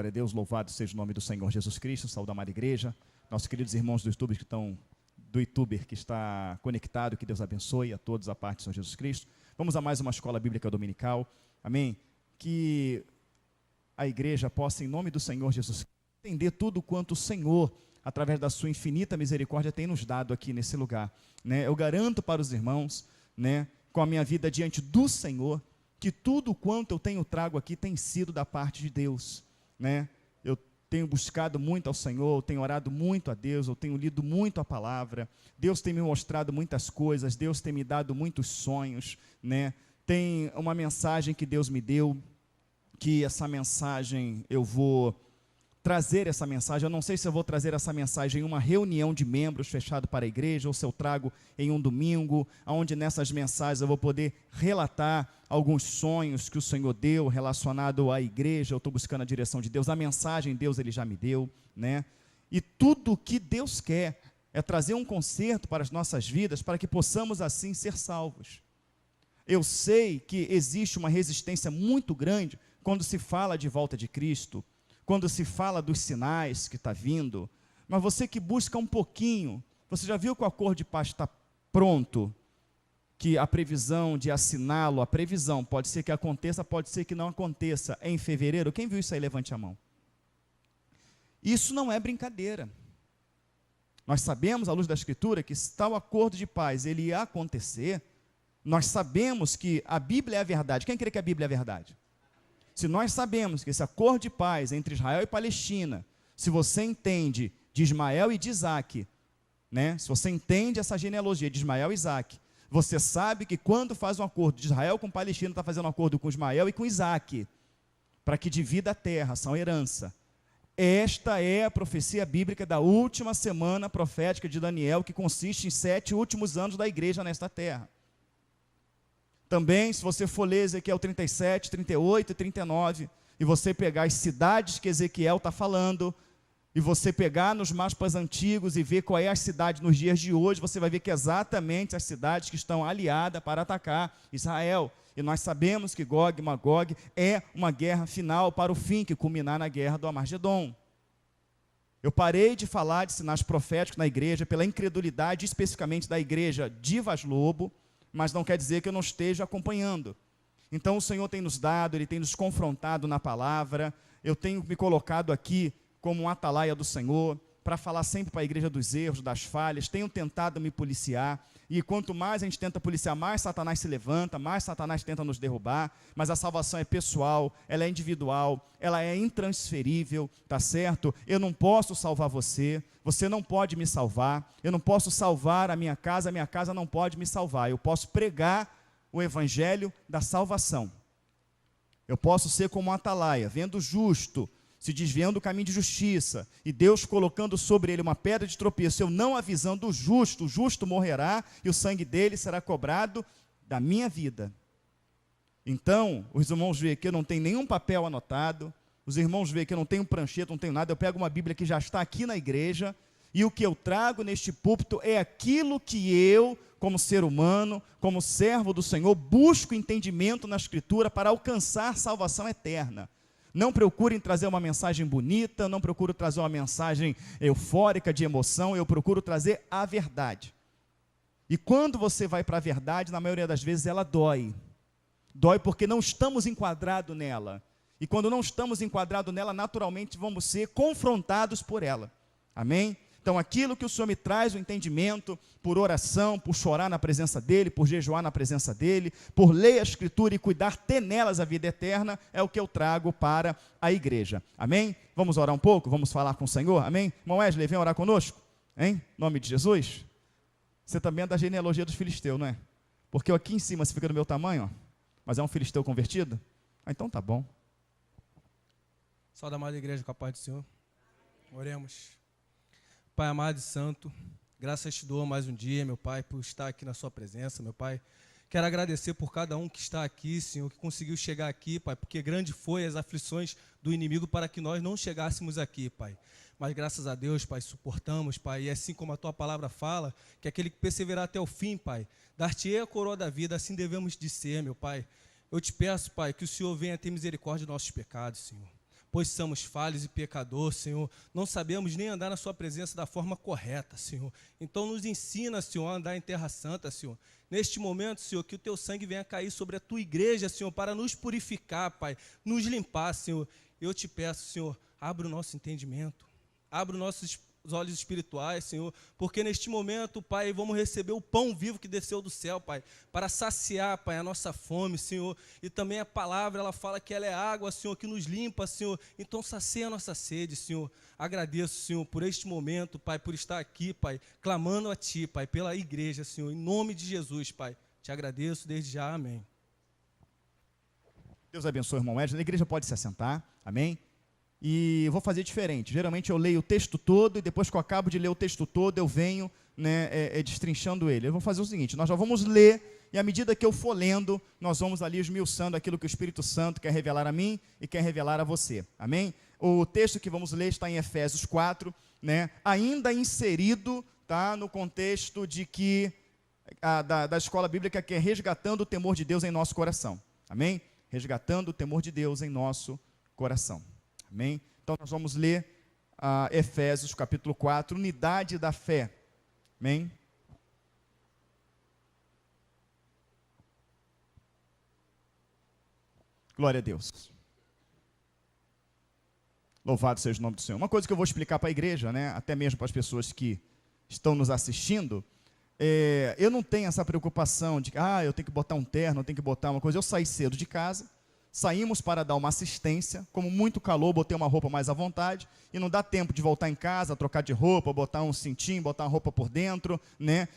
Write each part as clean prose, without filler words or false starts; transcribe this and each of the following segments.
Glória a Deus, louvado seja o nome do Senhor Jesus Cristo, saúde a amada igreja, nossos queridos irmãos do YouTube que estão, do YouTuber que está conectado, que Deus abençoe a todos a parte do Senhor Jesus Cristo. Vamos a mais uma escola bíblica dominical, amém? Que a igreja possa, em nome do Senhor Jesus Cristo, entender tudo quanto o Senhor, através da sua infinita misericórdia, tem nos dado aqui nesse lugar, né? Eu garanto para os irmãos, né, com a minha vida diante do Senhor, que tudo quanto eu tenho trago aqui tem sido da parte de Deus, né? Eu tenho buscado muito ao Senhor, eu tenho orado muito a Deus, eu tenho lido muito a palavra, Deus tem me mostrado muitas coisas, Deus tem me dado muitos sonhos, né? Tem uma mensagem que Deus me deu, que essa mensagem eu vou trazer essa mensagem, eu não sei se eu vou trazer essa mensagem em uma reunião de membros fechado para a igreja, ou se eu trago em um domingo, onde nessas mensagens eu vou poder relatar alguns sonhos que o Senhor deu relacionado à igreja. Eu estou buscando a direção de Deus, a mensagem Deus Ele já me deu, né? E tudo o que Deus quer é trazer um conserto para as nossas vidas, para que possamos assim ser salvos. Eu sei que existe uma resistência muito grande quando se fala de volta de Cristo, quando se fala dos sinais que está vindo, mas você que busca um pouquinho, você já viu que o acordo de paz está pronto, que a previsão de assiná-lo, a previsão, pode ser que aconteça, pode ser que não aconteça, em fevereiro? Quem viu isso aí, levante a mão. Isso não é brincadeira. Nós sabemos, à luz da Escritura, que se tal acordo de paz ele ia acontecer, nós sabemos que a Bíblia é a verdade. Quem crê que a Bíblia é a verdade? Se nós sabemos que esse acordo de paz entre Israel e Palestina, se você entende de Ismael e de Isaac, né? Se você entende essa genealogia de Ismael e Isaac, você sabe que quando faz um acordo de Israel com Palestina, está fazendo um acordo com Ismael e com Isaac, para que divida a terra, são herança. Esta é a profecia bíblica da última semana profética de Daniel, que consiste em 7 últimos anos da igreja nesta terra. Também, se você for ler Ezequiel 37, 38 e 39, e você pegar as cidades que Ezequiel está falando, e você pegar nos mapas antigos e ver qual é a cidade nos dias de hoje, você vai ver que exatamente as cidades que estão aliadas para atacar Israel. E nós sabemos que Gog e Magog é uma guerra final para o fim, que culminar na guerra do Armagedon. Eu parei de falar de sinais proféticos na igreja, pela incredulidade especificamente da igreja de Vaz Lobo, mas não quer dizer que eu não esteja acompanhando. Então o Senhor tem nos dado, Ele tem nos confrontado na palavra, eu tenho me colocado aqui como um atalaia do Senhor, para falar sempre para a igreja dos erros, das falhas, tenho tentado me policiar, e quanto mais a gente tenta policiar, mais Satanás se levanta, mais Satanás tenta nos derrubar, mas a salvação é pessoal, ela é individual, ela é intransferível, tá certo? Eu não posso salvar você, você não pode me salvar, eu não posso salvar a minha casa não pode me salvar, eu posso pregar o evangelho da salvação, eu posso ser como um atalaia, vendo o justo se desviando do caminho de justiça, e Deus colocando sobre ele uma pedra de tropeço, eu não avisando o justo morrerá, e o sangue dele será cobrado da minha vida. Então, os irmãos veem que eu não tenho nenhum papel anotado, os irmãos veem que eu não tenho prancheta, não tenho nada, eu pego uma Bíblia que já está aqui na igreja, e o que eu trago neste púlpito é aquilo que eu, como ser humano, como servo do Senhor, busco entendimento na Escritura para alcançar salvação eterna. Não procurem trazer uma mensagem bonita, não procuro trazer uma mensagem eufórica de emoção, eu procuro trazer a verdade. E quando você vai para a verdade, na maioria das vezes ela dói. Dói porque não estamos enquadrados nela. E quando não estamos enquadrados nela, naturalmente vamos ser confrontados por ela. Amém? Então aquilo que o Senhor me traz, o entendimento, por oração, por chorar na presença dEle, por jejuar na presença dEle, por ler a Escritura e cuidar, ter nelas a vida eterna, é o que eu trago para a igreja. Amém? Vamos orar um pouco? Vamos falar com o Senhor? Amém? Irmão Wesley, vem orar conosco? Hein? Em nome de Jesus? Você também é da genealogia dos filisteus, não é? Porque aqui em cima você fica do meu tamanho, ó, mas é um filisteu convertido? Ah, então tá bom. Saúde, amada igreja, com a paz do Senhor. Oremos. Pai amado e santo, graças te dou mais um dia, meu Pai, por estar aqui na sua presença, meu Pai. Quero agradecer por cada um que está aqui, Senhor, que conseguiu chegar aqui, Pai, porque grande foi as aflições do inimigo para que nós não chegássemos aqui, Pai. Mas graças a Deus, Pai, suportamos, Pai, e assim como a tua palavra fala, que aquele que perseverar até o fim, Pai, dar-te-ei a coroa da vida, assim devemos de ser, meu Pai. Eu te peço, Pai, que o Senhor venha ter misericórdia dos nossos pecados, Senhor. pois somos falhos e pecadores, Senhor. Não sabemos nem andar na sua presença da forma correta, Senhor. Então nos ensina, Senhor, a andar em terra santa, Senhor. Neste momento, Senhor, que o teu sangue venha cair sobre a tua igreja, Senhor, para nos purificar, Pai, nos limpar, Senhor. Eu te peço, Senhor, abra o nosso entendimento, abra os nossos olhos espirituais, Senhor, porque neste momento, Pai, vamos receber o pão vivo que desceu do céu, Pai, para saciar, Pai, a nossa fome, Senhor, e também a palavra, ela fala que ela é água, Senhor, que nos limpa, Senhor, então sacia a nossa sede, Senhor. Agradeço, Senhor, por este momento, Pai, por estar aqui, Pai, clamando a Ti, Pai, pela igreja, Senhor, em nome de Jesus, Pai, te agradeço desde já, amém. Deus abençoe, irmão Edson. A igreja pode se assentar, amém? E eu vou fazer diferente. Geralmente eu leio o texto todo e depois que eu acabo de ler o texto todo, eu venho, destrinchando ele. Eu vou fazer o seguinte, nós já vamos ler e à medida que eu for lendo, nós vamos ali esmiuçando aquilo que o Espírito Santo quer revelar a mim e quer revelar a você. Amém? O texto que vamos ler está em Efésios 4, ainda inserido, tá, no contexto de que da escola bíblica, que é resgatando o temor de Deus em nosso coração. Amém? Resgatando o temor de Deus em nosso coração. Amém? Então nós vamos ler Efésios capítulo 4, unidade da fé. Amém? Glória a Deus. Louvado seja o nome do Senhor. Uma coisa que eu vou explicar para a igreja, até mesmo para as pessoas que estão nos assistindo, eu não tenho essa preocupação de que eu tenho que botar um terno, eu tenho que botar uma coisa. Eu saí cedo de casa, saímos para dar uma assistência, como muito calor, botei uma roupa mais à vontade, e não dá tempo de voltar em casa, trocar de roupa, botar um cintinho, botar uma roupa por dentro,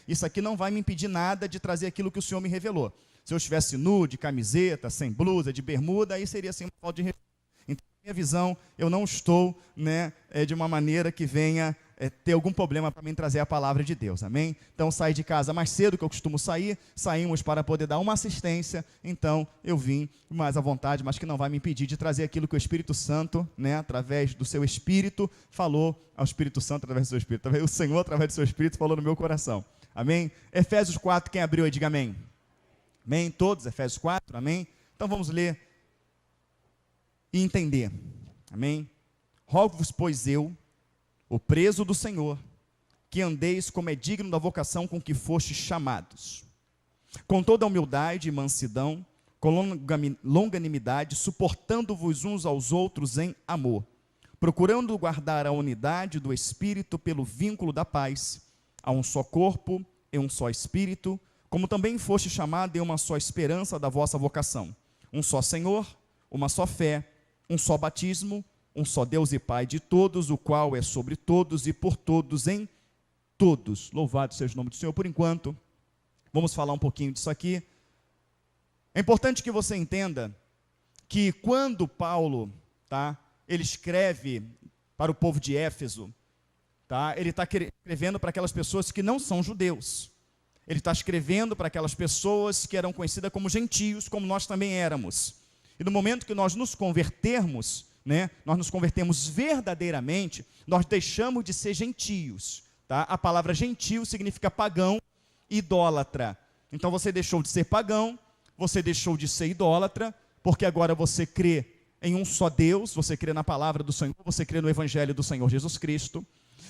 Isso aqui não vai me impedir nada de trazer aquilo que o Senhor me revelou. Se eu estivesse nu, de camiseta, sem blusa, de bermuda, aí seria assim uma falta de respeito. Então, minha visão, eu não estou, de uma maneira que venha ter algum problema para mim trazer a palavra de Deus, amém? Então, saí de casa mais cedo que eu costumo sair, saímos para poder dar uma assistência, então eu vim mais à vontade, mas que não vai me impedir de trazer aquilo que o Espírito Santo, através do seu Espírito, falou ao Espírito Santo através do seu Espírito, o Senhor através do seu Espírito falou no meu coração, amém? Efésios 4, quem abriu aí, diga amém. Amém? Todos, Efésios 4, amém? Então vamos ler e entender, amém? Rogo-vos, pois eu, o preso do Senhor, que andeis como é digno da vocação com que fostes chamados, com toda a humildade e mansidão, com longanimidade, suportando-vos uns aos outros em amor, procurando guardar a unidade do Espírito pelo vínculo da paz, a um só corpo e um só Espírito, como também foste chamado em uma só esperança da vossa vocação, um só Senhor, uma só fé, um só batismo, um só Deus e Pai de todos, o qual é sobre todos e por todos em todos. Louvado seja o nome do Senhor. Por enquanto, vamos falar um pouquinho disso aqui. É importante que você entenda que quando Paulo, ele escreve para o povo de Éfeso, ele está escrevendo para aquelas pessoas que não são judeus. Ele está escrevendo para aquelas pessoas que eram conhecidas como gentios, como nós também éramos. E no momento que nós nos convertermos, nós nos convertemos verdadeiramente, nós deixamos de ser gentios. A palavra gentio significa pagão, idólatra. Então você deixou de ser pagão, você deixou de ser idólatra, porque agora você crê em um só Deus, você crê na palavra do Senhor, você crê no Evangelho do Senhor Jesus Cristo.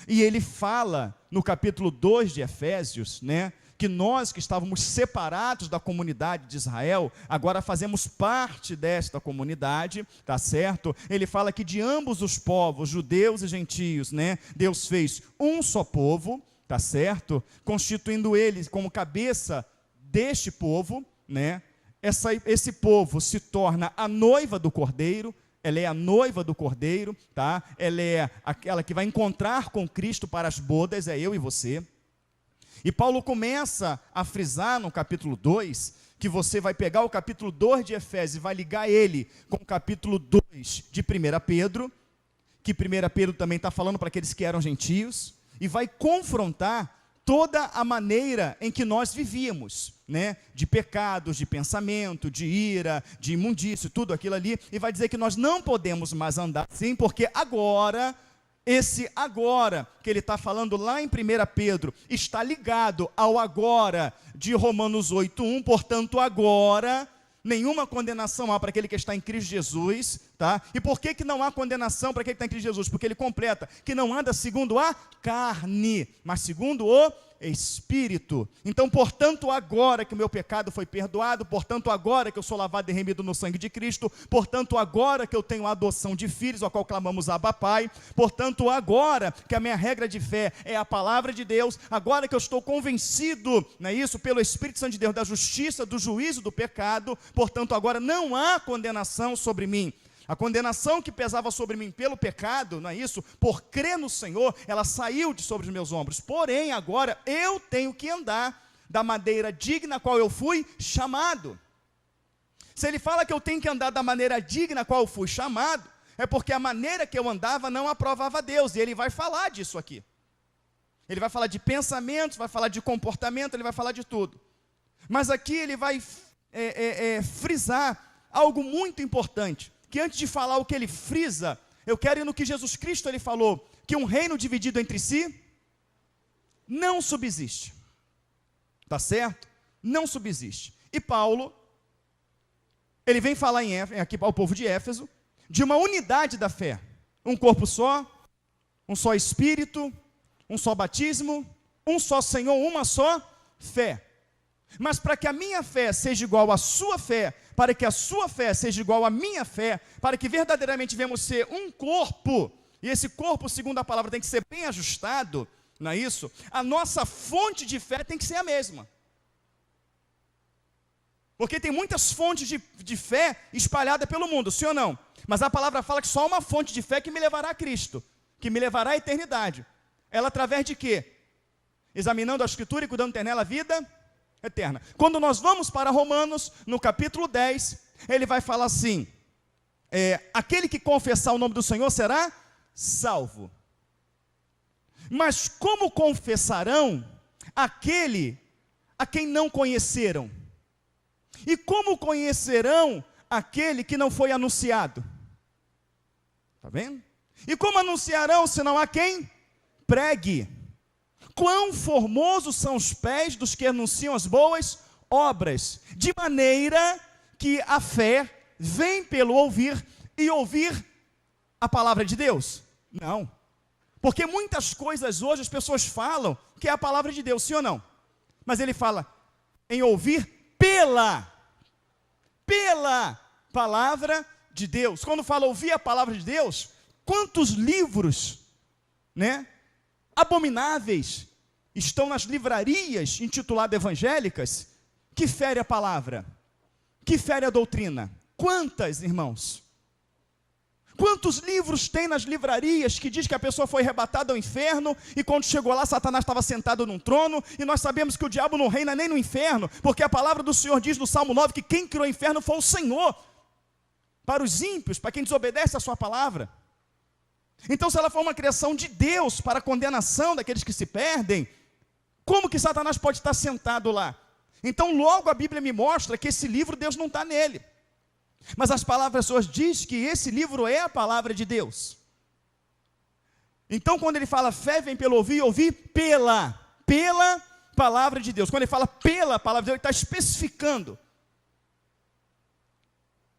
E ele fala no capítulo 2 de Efésios, que nós que estávamos separados da comunidade de Israel, agora fazemos parte desta comunidade, tá certo? Ele fala que de ambos os povos, judeus e gentios, Deus fez um só povo, tá certo? Constituindo eles como cabeça deste povo, esse povo se torna a noiva do Cordeiro. Ela é a noiva do Cordeiro, tá? Ela é aquela que vai encontrar com Cristo para as bodas, é eu e você. E Paulo começa a frisar no capítulo 2, que você vai pegar o capítulo 2 de Efésios e vai ligar ele com o capítulo 2 de 1 Pedro, que 1 Pedro também está falando para aqueles que eram gentios, e vai confrontar toda a maneira em que nós vivíamos, de pecados, de pensamento, de ira, de imundício, tudo aquilo ali, e vai dizer que nós não podemos mais andar assim, porque agora, esse agora, que ele está falando lá em 1 Pedro, está ligado ao agora de Romanos 8:1, portanto agora, nenhuma condenação há para aquele que está em Cristo Jesus, Tá? E por que não há condenação para quem está em Cristo Jesus? Porque ele completa que não anda segundo a carne, mas segundo o Espírito. Então, portanto, agora que o meu pecado foi perdoado, portanto, agora que eu sou lavado e remido no sangue de Cristo, portanto, agora que eu tenho a adoção de filhos, ao qual clamamos Abba Pai, portanto, agora que a minha regra de fé é a palavra de Deus, agora que eu estou convencido, não é isso, pelo Espírito Santo de Deus, da justiça, do juízo do pecado, portanto, agora não há condenação sobre mim. A condenação que pesava sobre mim pelo pecado, não é isso? Por crer no Senhor, ela saiu de sobre os meus ombros. Porém, agora eu tenho que andar da maneira digna a qual eu fui chamado. Se ele fala que eu tenho que andar da maneira digna a qual eu fui chamado, é porque a maneira que eu andava não aprovava a Deus. E ele vai falar disso aqui. Ele vai falar de pensamentos, vai falar de comportamento, ele vai falar de tudo. Mas aqui ele vai frisar algo muito importante. Que antes de falar o que ele frisa, eu quero ir no que Jesus Cristo ele falou, que um reino dividido entre si não subsiste. Tá certo? Não subsiste. E Paulo, ele vem falar aqui ao povo de Éfeso, de uma unidade da fé. Um corpo só, um só Espírito, um só batismo, um só Senhor, uma só fé. Mas para que a minha fé seja igual à sua fé, para que a sua fé seja igual à minha fé, para que verdadeiramente venhamos ser um corpo, e esse corpo, segundo a palavra, tem que ser bem ajustado, não é isso? A nossa fonte de fé tem que ser a mesma. Porque tem muitas fontes de fé espalhadas pelo mundo, sim ou não? Mas a palavra fala que só uma fonte de fé que me levará a Cristo, que me levará à eternidade. Ela através de quê? Examinando a Escritura e cuidando de ter nela a vida eterna. Quando nós vamos para Romanos, no capítulo 10, ele vai falar assim, aquele que confessar o nome do Senhor será salvo. Mas como confessarão aquele a quem não conheceram? E como conhecerão aquele que não foi anunciado? Está vendo? E como anunciarão, senão a quem pregue? Quão formosos são os pés dos que anunciam as boas obras, de maneira que a fé vem pelo ouvir, e ouvir a palavra de Deus? Não. Porque muitas coisas hoje as pessoas falam que é a palavra de Deus, sim ou não? Mas ele fala em ouvir pela palavra de Deus. Quando fala ouvir a palavra de Deus, quantos livros, né, abomináveis estão nas livrarias intituladas evangélicas que fere a palavra, que fere a doutrina? Quantas, irmãos? Quantos livros tem nas livrarias que diz que a pessoa foi arrebatada ao inferno e quando chegou lá Satanás estava sentado num trono, e nós sabemos que o diabo não reina nem no inferno, porque a palavra do Senhor diz no Salmo 9 que quem criou o inferno foi o Senhor, para os ímpios, para quem desobedece a sua palavra. Então, se ela for uma criação de Deus para a condenação daqueles que se perdem, como que Satanás pode estar sentado lá? Então, logo a Bíblia me mostra que esse livro Deus não está nele. Mas as palavras suas dizem que esse livro é a palavra de Deus. Então, quando ele fala fé vem pelo ouvir, ouvir pela palavra de Deus. Quando ele fala pela palavra de Deus, ele está especificando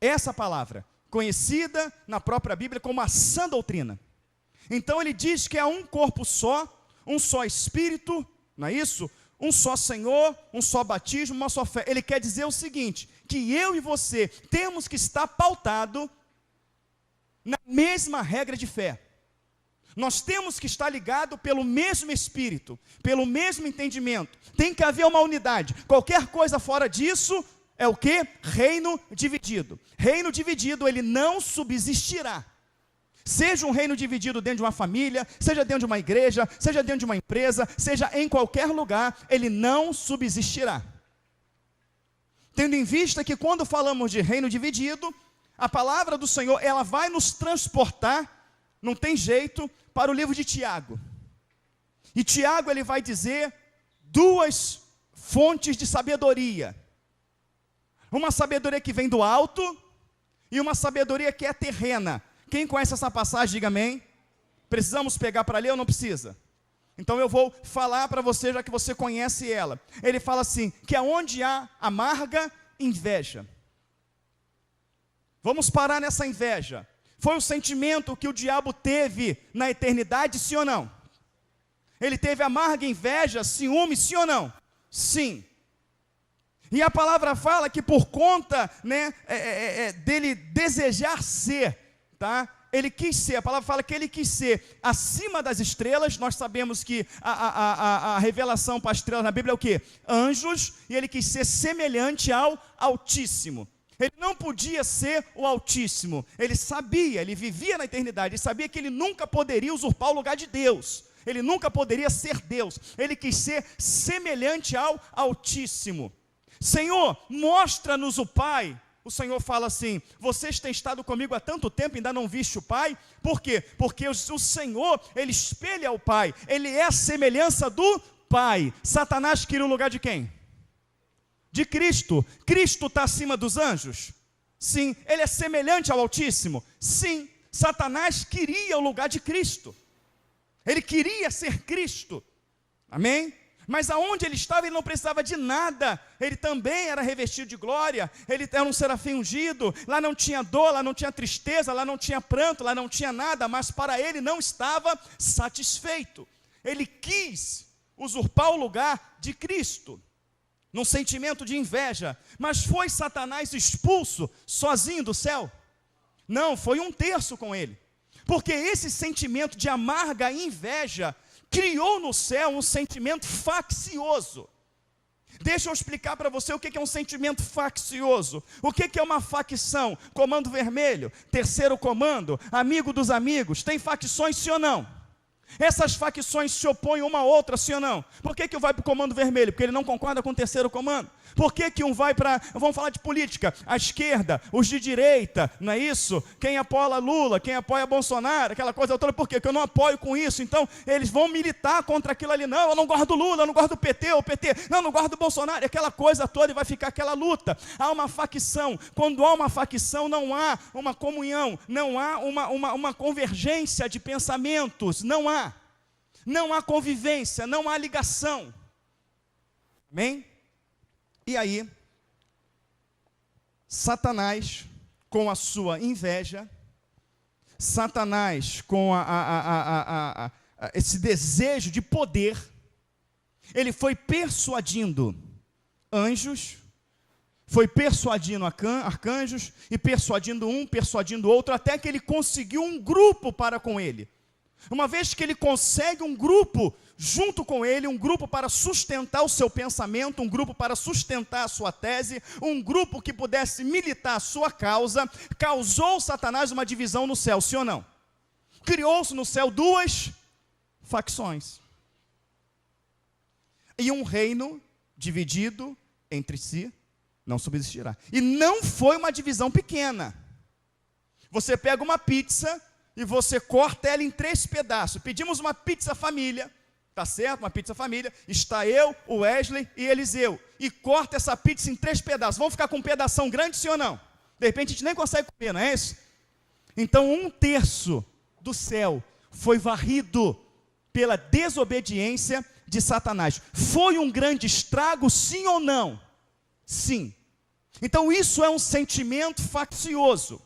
essa palavra, conhecida na própria Bíblia como a sã doutrina. Então ele diz que é um corpo só, um só Espírito, não é isso? Um só Senhor, um só batismo, uma só fé. Ele quer dizer o seguinte, que eu e você temos que estar pautado na mesma regra de fé. Nós temos que estar ligados pelo mesmo Espírito, pelo mesmo entendimento. Tem que haver uma unidade. Qualquer coisa fora disso é o quê? Reino dividido. Reino dividido, ele não subsistirá. Seja um reino dividido dentro de uma família, seja dentro de uma igreja, seja dentro de uma empresa, seja em qualquer lugar, ele não subsistirá. Tendo em vista que quando falamos de reino dividido, a palavra do Senhor, ela vai nos transportar, não tem jeito, para o livro de Tiago. E Tiago, ele vai dizer duas fontes de sabedoria. Uma sabedoria que vem do alto e uma sabedoria que é terrena. Quem conhece essa passagem, diga amém. Precisamos pegar para ler ou não precisa? Então eu vou falar para você, já que você conhece ela. Ele fala assim, que aonde há amarga inveja. Vamos parar nessa inveja. Foi o sentimento que o diabo teve na eternidade, sim ou não? Ele teve amarga inveja, ciúme, sim ou não? Sim. E a palavra fala que por conta, né, dele desejar ser, tá? Ele quis ser, a palavra fala que ele quis ser acima das estrelas. Nós sabemos que a revelação para as estrelas na Bíblia é o quê? Anjos, e ele quis ser semelhante ao Altíssimo. Ele não podia ser o Altíssimo, ele sabia, ele vivia na eternidade, ele sabia que ele nunca poderia usurpar o lugar de Deus, ele nunca poderia ser Deus, ele quis ser semelhante ao Altíssimo. Senhor, mostra-nos o Pai. O Senhor fala assim: vocês têm estado comigo há tanto tempo e ainda não viste o Pai? Por quê? Porque o Senhor, ele espelha o Pai, ele é a semelhança do Pai. Satanás queria o lugar de quem? De Cristo. Cristo está acima dos anjos? Sim. Ele é semelhante ao Altíssimo? Sim. Satanás queria o lugar de Cristo, ele queria ser Cristo, amém? Mas aonde ele estava, ele não precisava de nada, ele também era revestido de glória, ele era um serafim ungido, lá não tinha dor, lá não tinha tristeza, lá não tinha pranto, lá não tinha nada, mas para ele não estava satisfeito, ele quis usurpar o lugar de Cristo, num sentimento de inveja. Mas foi Satanás expulso sozinho do céu? Não, foi um terço com ele, porque esse sentimento de amarga inveja criou no céu um sentimento faccioso. Deixa eu explicar para você o que é um sentimento faccioso. O que é uma facção? Comando Vermelho, Terceiro Comando, Amigo dos Amigos, tem facções, sim ou não? Essas facções se opõem uma à outra, sim ou não? Por que um vai para o Comando Vermelho? Porque ele não concorda com o Terceiro Comando. Por que um vai para, vamos falar de política, a esquerda, os de direita, não é isso? Quem apoia Lula, quem apoia Bolsonaro, aquela coisa toda. Por quê? Porque eu não apoio com isso, então eles vão militar contra aquilo ali. Não, eu não gosto do Lula, eu não gosto do PT, o PT, não, eu não gosto do Bolsonaro, aquela coisa toda, e vai ficar aquela luta. Há uma facção. Quando há uma facção, não há uma comunhão, não há uma convergência de pensamentos, não há convivência, não há ligação, amém? E aí, Satanás, com a sua inveja, Satanás com esse desejo de poder, ele foi persuadindo anjos, foi persuadindo arcanjos, e persuadindo um, persuadindo outro, até que ele conseguiu um grupo para com ele. Uma vez que ele consegue um grupo junto com ele, um grupo para sustentar o seu pensamento, um grupo para sustentar a sua tese, um grupo que pudesse militar a sua causa, causou Satanás uma divisão no céu, sim ou não? Criou-se no céu duas facções. E um reino dividido entre si não subsistirá. E não foi uma divisão pequena. Você pega uma pizza e você corta ela em 3 pedaços. Pedimos uma pizza família, tá certo? Uma pizza família, está eu, o Wesley e Eliseu, e corta essa pizza em 3 pedaços. Vamos ficar com um pedação grande, sim ou não? De repente a gente nem consegue comer, não é isso? Então 1/3 do céu foi varrido pela desobediência de Satanás. Foi um grande estrago, sim ou não? Sim. Então isso é um sentimento faccioso.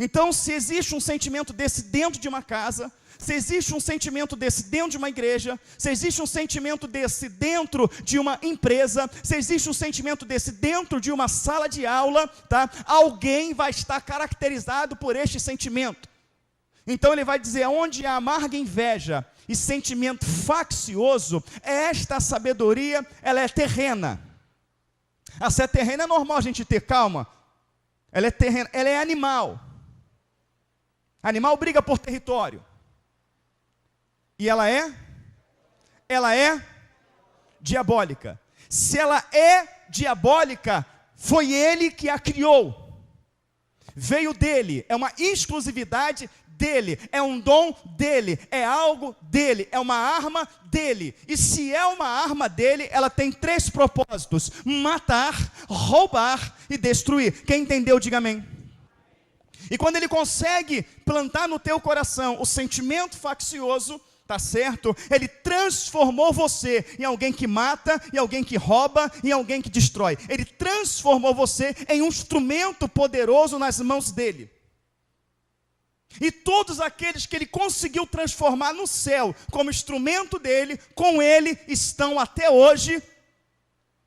Então, se existe um sentimento desse dentro de uma casa, se existe um sentimento desse dentro de uma igreja, se existe um sentimento desse dentro de uma empresa, se existe um sentimento desse dentro de uma sala de aula, tá? Alguém vai estar caracterizado por este sentimento. Então ele vai dizer, onde há amarga inveja e sentimento faccioso, esta sabedoria, ela é terrena. Se é terrena, é normal a gente ter, calma. Ela é terrena, ela é animal. Animal briga por território. E ela é diabólica. Se ela é diabólica, foi ele que a criou. Veio dele, é uma exclusividade dele, é um dom dele, é algo dele, é uma arma dele. E se é uma arma dele, ela tem 3 propósitos: matar, roubar e destruir. Quem entendeu, diga amém. E quando ele consegue plantar no teu coração o sentimento faccioso, tá certo? Ele transformou você em alguém que mata, em alguém que rouba, em alguém que destrói. Ele transformou você em um instrumento poderoso nas mãos dele. E todos aqueles que ele conseguiu transformar no céu como instrumento dele, com ele estão até hoje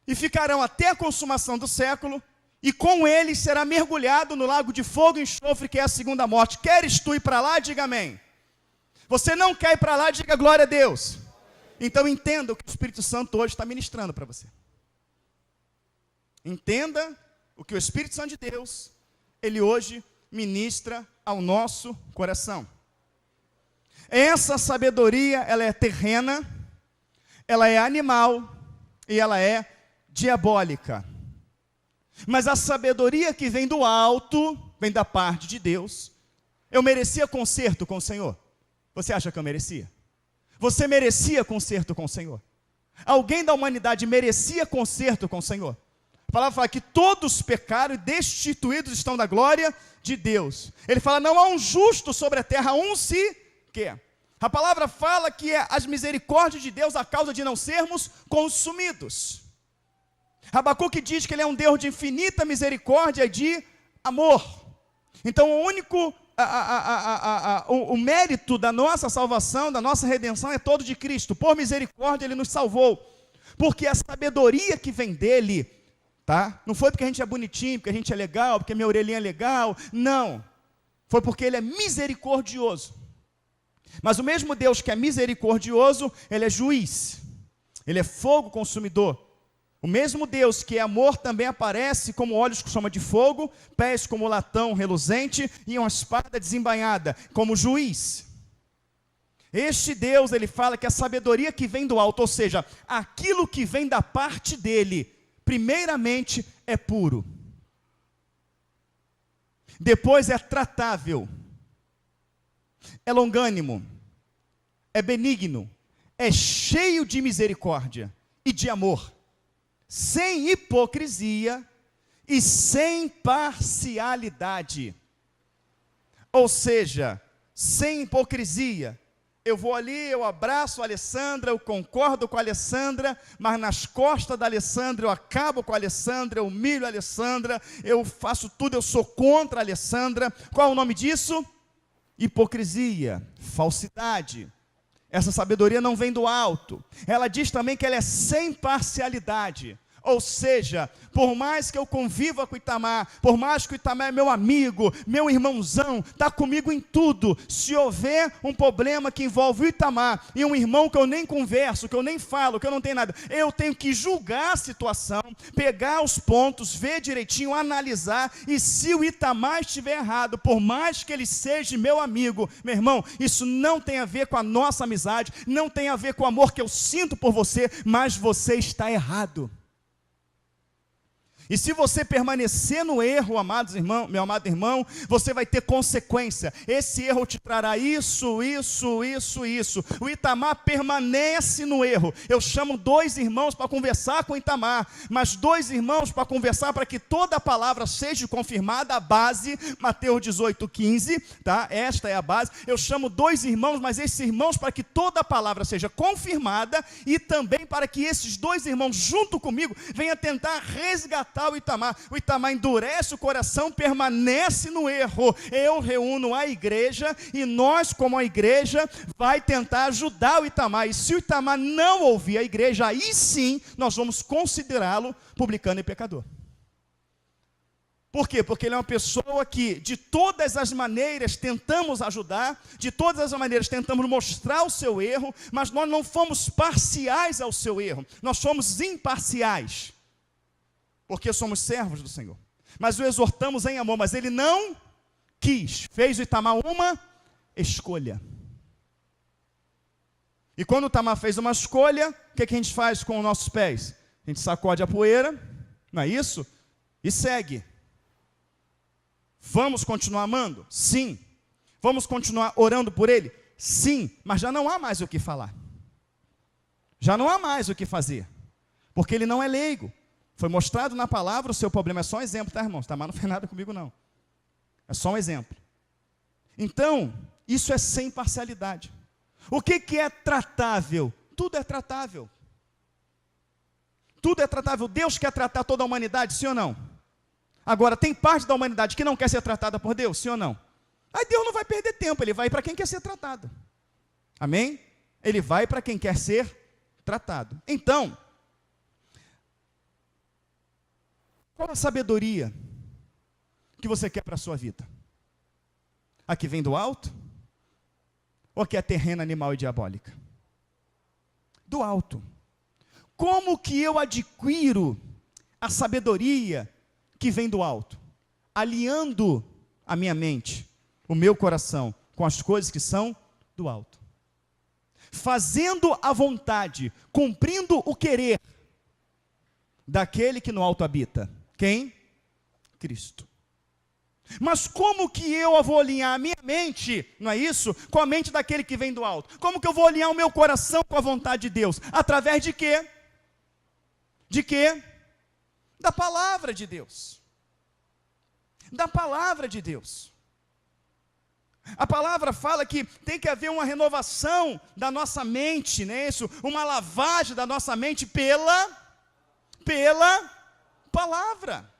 e ficarão até a consumação do século, e com ele será mergulhado no lago de fogo e enxofre, que é a segunda morte. Queres tu ir para lá? Diga amém. Você não quer ir para lá? Diga glória a Deus. Então entenda o que o Espírito Santo hoje está ministrando para você. Entenda o que o Espírito Santo de Deus, ele hoje ministra ao nosso coração. Essa sabedoria, ela é terrena, ela é animal e ela é diabólica. Mas a sabedoria que vem do alto, vem da parte de Deus. Eu merecia conserto com o Senhor? Você acha que eu merecia? Você merecia conserto com o Senhor? Alguém da humanidade merecia conserto com o Senhor? A palavra fala que todos pecaram e destituídos estão da glória de Deus. Ele fala, não há um justo sobre a terra, um sequer. A palavra fala que é as misericórdias de Deus a causa de não sermos consumidos. Abacuque diz que ele é um Deus de infinita misericórdia e de amor. Então o único, o mérito da nossa salvação, da nossa redenção é todo de Cristo. Por misericórdia ele nos salvou. Porque a sabedoria que vem dele, tá? Não foi porque a gente é bonitinho, porque a gente é legal, porque minha orelhinha é legal. Não. Foi porque ele é misericordioso. Mas o mesmo Deus que é misericordioso, ele é juiz. Ele é fogo consumidor. O mesmo Deus que é amor também aparece como olhos que chama de fogo, pés como latão reluzente e uma espada desembainhada, como juiz. Este Deus, ele fala que a sabedoria que vem do alto, ou seja, aquilo que vem da parte dele, primeiramente é puro. Depois é tratável. É longânimo. É benigno. É cheio de misericórdia e de amor. Sem hipocrisia e sem parcialidade. Ou seja, sem hipocrisia. Eu vou ali, eu abraço a Alessandra, eu concordo com a Alessandra, mas nas costas da Alessandra eu acabo com a Alessandra, eu humilho a Alessandra, eu faço tudo, eu sou contra a Alessandra. Qual é o nome disso? Hipocrisia, falsidade. Essa sabedoria não vem do alto. Ela diz também que ela é sem parcialidade. Ou seja, por mais que eu conviva com o Itamar, por mais que o Itamar é meu amigo, meu irmãozão, está comigo em tudo, se houver um problema que envolve o Itamar e um irmão que eu nem converso, que eu nem falo, que eu não tenho nada, eu tenho que julgar a situação, pegar os pontos, ver direitinho, analisar, e se o Itamar estiver errado, por mais que ele seja meu amigo, meu irmão, isso não tem a ver com a nossa amizade, não tem a ver com o amor que eu sinto por você, mas você está errado. E se você permanecer no erro, amados irmãos, meu amado irmão, você vai ter consequência. Esse erro te trará isso. O Itamar permanece no erro. Eu chamo 2 irmãos para conversar com o Itamar, mas 2 irmãos para conversar para que toda a palavra seja confirmada, a base, Mateus 18:15, tá? Esta é a base. Eu chamo 2 irmãos, mas esses irmãos para que toda a palavra seja confirmada e também para que esses 2 irmãos junto comigo venham tentar resgatar o Itamar. O Itamar endurece o coração, permanece no erro. Eu reúno a igreja e nós, como a igreja, vai tentar ajudar o Itamar. E se o Itamar não ouvir a igreja, aí sim nós vamos considerá-lo publicano e pecador. Por quê? Porque ele é uma pessoa que de todas as maneiras tentamos ajudar, de todas as maneiras tentamos mostrar o seu erro, mas nós não fomos parciais ao seu erro, nós somos imparciais. Porque somos servos do Senhor. Mas o exortamos em amor, mas ele não quis. Fez o Itamar uma escolha. E quando o Itamar fez uma escolha, o que a gente faz com os nossos pés? A gente sacode a poeira, não é isso? E segue. Vamos continuar amando? Sim. Vamos continuar orando por ele? Sim. Mas já não há mais o que falar. Já não há mais o que fazer. Porque ele não é leigo. Foi mostrado na palavra, o seu problema é só um exemplo, tá, irmãos? Itamar não fez nada comigo, não. É só um exemplo. Então, isso é sem parcialidade. O que é tratável? Tudo é tratável. Tudo é tratável. Deus quer tratar toda a humanidade, sim ou não? Agora, tem parte da humanidade que não quer ser tratada por Deus, sim ou não? Aí Deus não vai perder tempo, Ele vai para quem quer ser tratado. Amém? Ele vai para quem quer ser tratado. Então, qual a sabedoria que você quer para a sua vida? A que vem do alto? Ou a que é terrena, animal e diabólica? Do alto. Como que eu adquiro a sabedoria que vem do alto? Alinhando a minha mente, o meu coração, com as coisas que são do alto. Fazendo a vontade, cumprindo o querer daquele que no alto habita. Quem? Cristo. Mas como que eu vou alinhar a minha mente, não é isso? Com a mente daquele que vem do alto. Como que eu vou alinhar o meu coração com a vontade de Deus? Através de quê? De quê? Da palavra de Deus. Da palavra de Deus. A palavra fala que tem que haver uma renovação da nossa mente, não é isso? Uma lavagem da nossa mente pela palavra.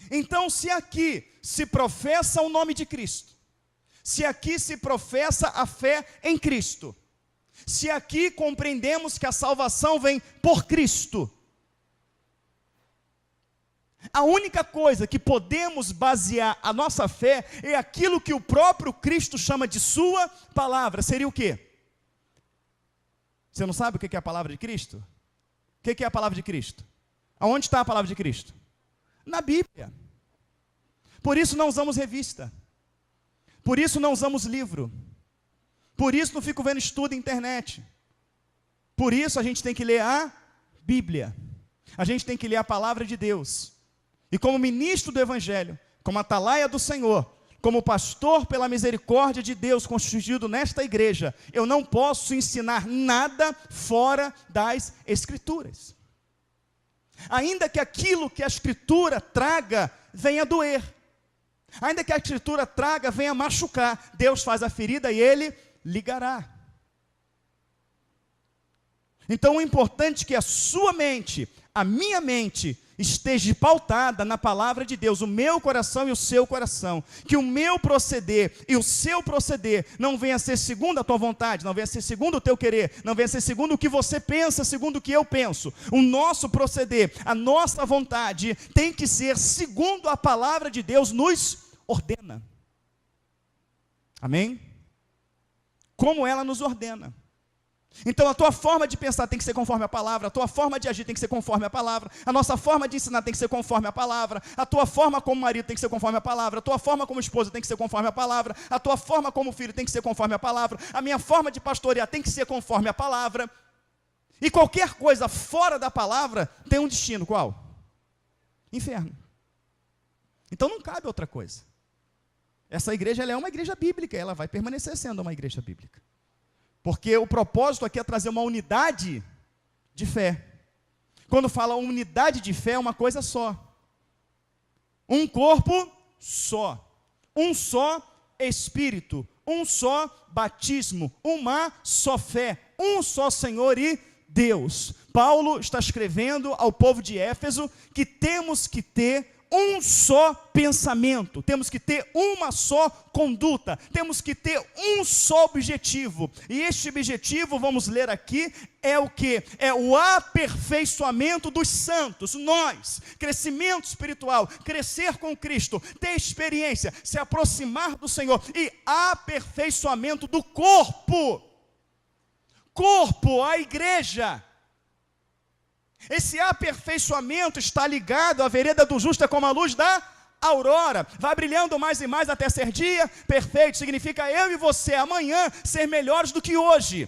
Então, se aqui se professa o nome de Cristo, se aqui se professa a fé em Cristo, se aqui compreendemos que a salvação vem por Cristo, a única coisa que podemos basear a nossa fé é aquilo que o próprio Cristo chama de sua palavra. Seria o quê? Você não sabe o que é a palavra de Cristo? O que é a palavra de Cristo? Aonde está a palavra de Cristo? Na Bíblia. Por isso não usamos revista. Por isso não usamos livro. Por isso não fico vendo estudo na internet. Por isso a gente tem que ler a Bíblia. A gente tem que ler a palavra de Deus. E como ministro do Evangelho, como atalaia do Senhor, como pastor pela misericórdia de Deus constituído nesta igreja, eu não posso ensinar nada fora das Escrituras. Ainda que aquilo que a Escritura traga venha doer, ainda que a Escritura traga venha machucar, Deus faz a ferida e Ele ligará. Então o importante é que a sua mente, a minha mente, esteja pautada na palavra de Deus, o meu coração e o seu coração, que o meu proceder e o seu proceder não venha a ser segundo a tua vontade, não venha a ser segundo o teu querer, não venha a ser segundo o que você pensa, segundo o que eu penso. O nosso proceder, a nossa vontade tem que ser segundo a palavra de Deus nos ordena. Amém? Como ela nos ordena. Então a tua forma de pensar tem que ser conforme a palavra, a tua forma de agir tem que ser conforme a palavra, a nossa forma de ensinar tem que ser conforme a palavra, a tua forma como marido tem que ser conforme a palavra, a tua forma como esposa tem que ser conforme a palavra, a tua forma como filho tem que ser conforme a palavra, a minha forma de pastorear tem que ser conforme a palavra. E qualquer coisa fora da palavra tem um destino, qual? Inferno. Então não cabe outra coisa. Essa igreja ela é uma igreja bíblica, ela vai permanecer sendo uma igreja bíblica. Porque o propósito aqui é trazer uma unidade de fé. Quando fala unidade de fé, é uma coisa só. Um corpo só. Um só Espírito. Um só batismo. Uma só fé. Um só Senhor e Deus. Paulo está escrevendo ao povo de Éfeso que temos que ter um só pensamento, temos que ter uma só conduta, temos que ter um só objetivo, e este objetivo, vamos ler aqui, é o que? É o aperfeiçoamento dos santos, nós, crescimento espiritual, crescer com Cristo, ter experiência, se aproximar do Senhor, e aperfeiçoamento do corpo, a igreja. Esse aperfeiçoamento está ligado à vereda do justo, é como a luz da aurora, vai brilhando mais e mais até ser dia perfeito. Significa eu e você amanhã ser melhores do que hoje,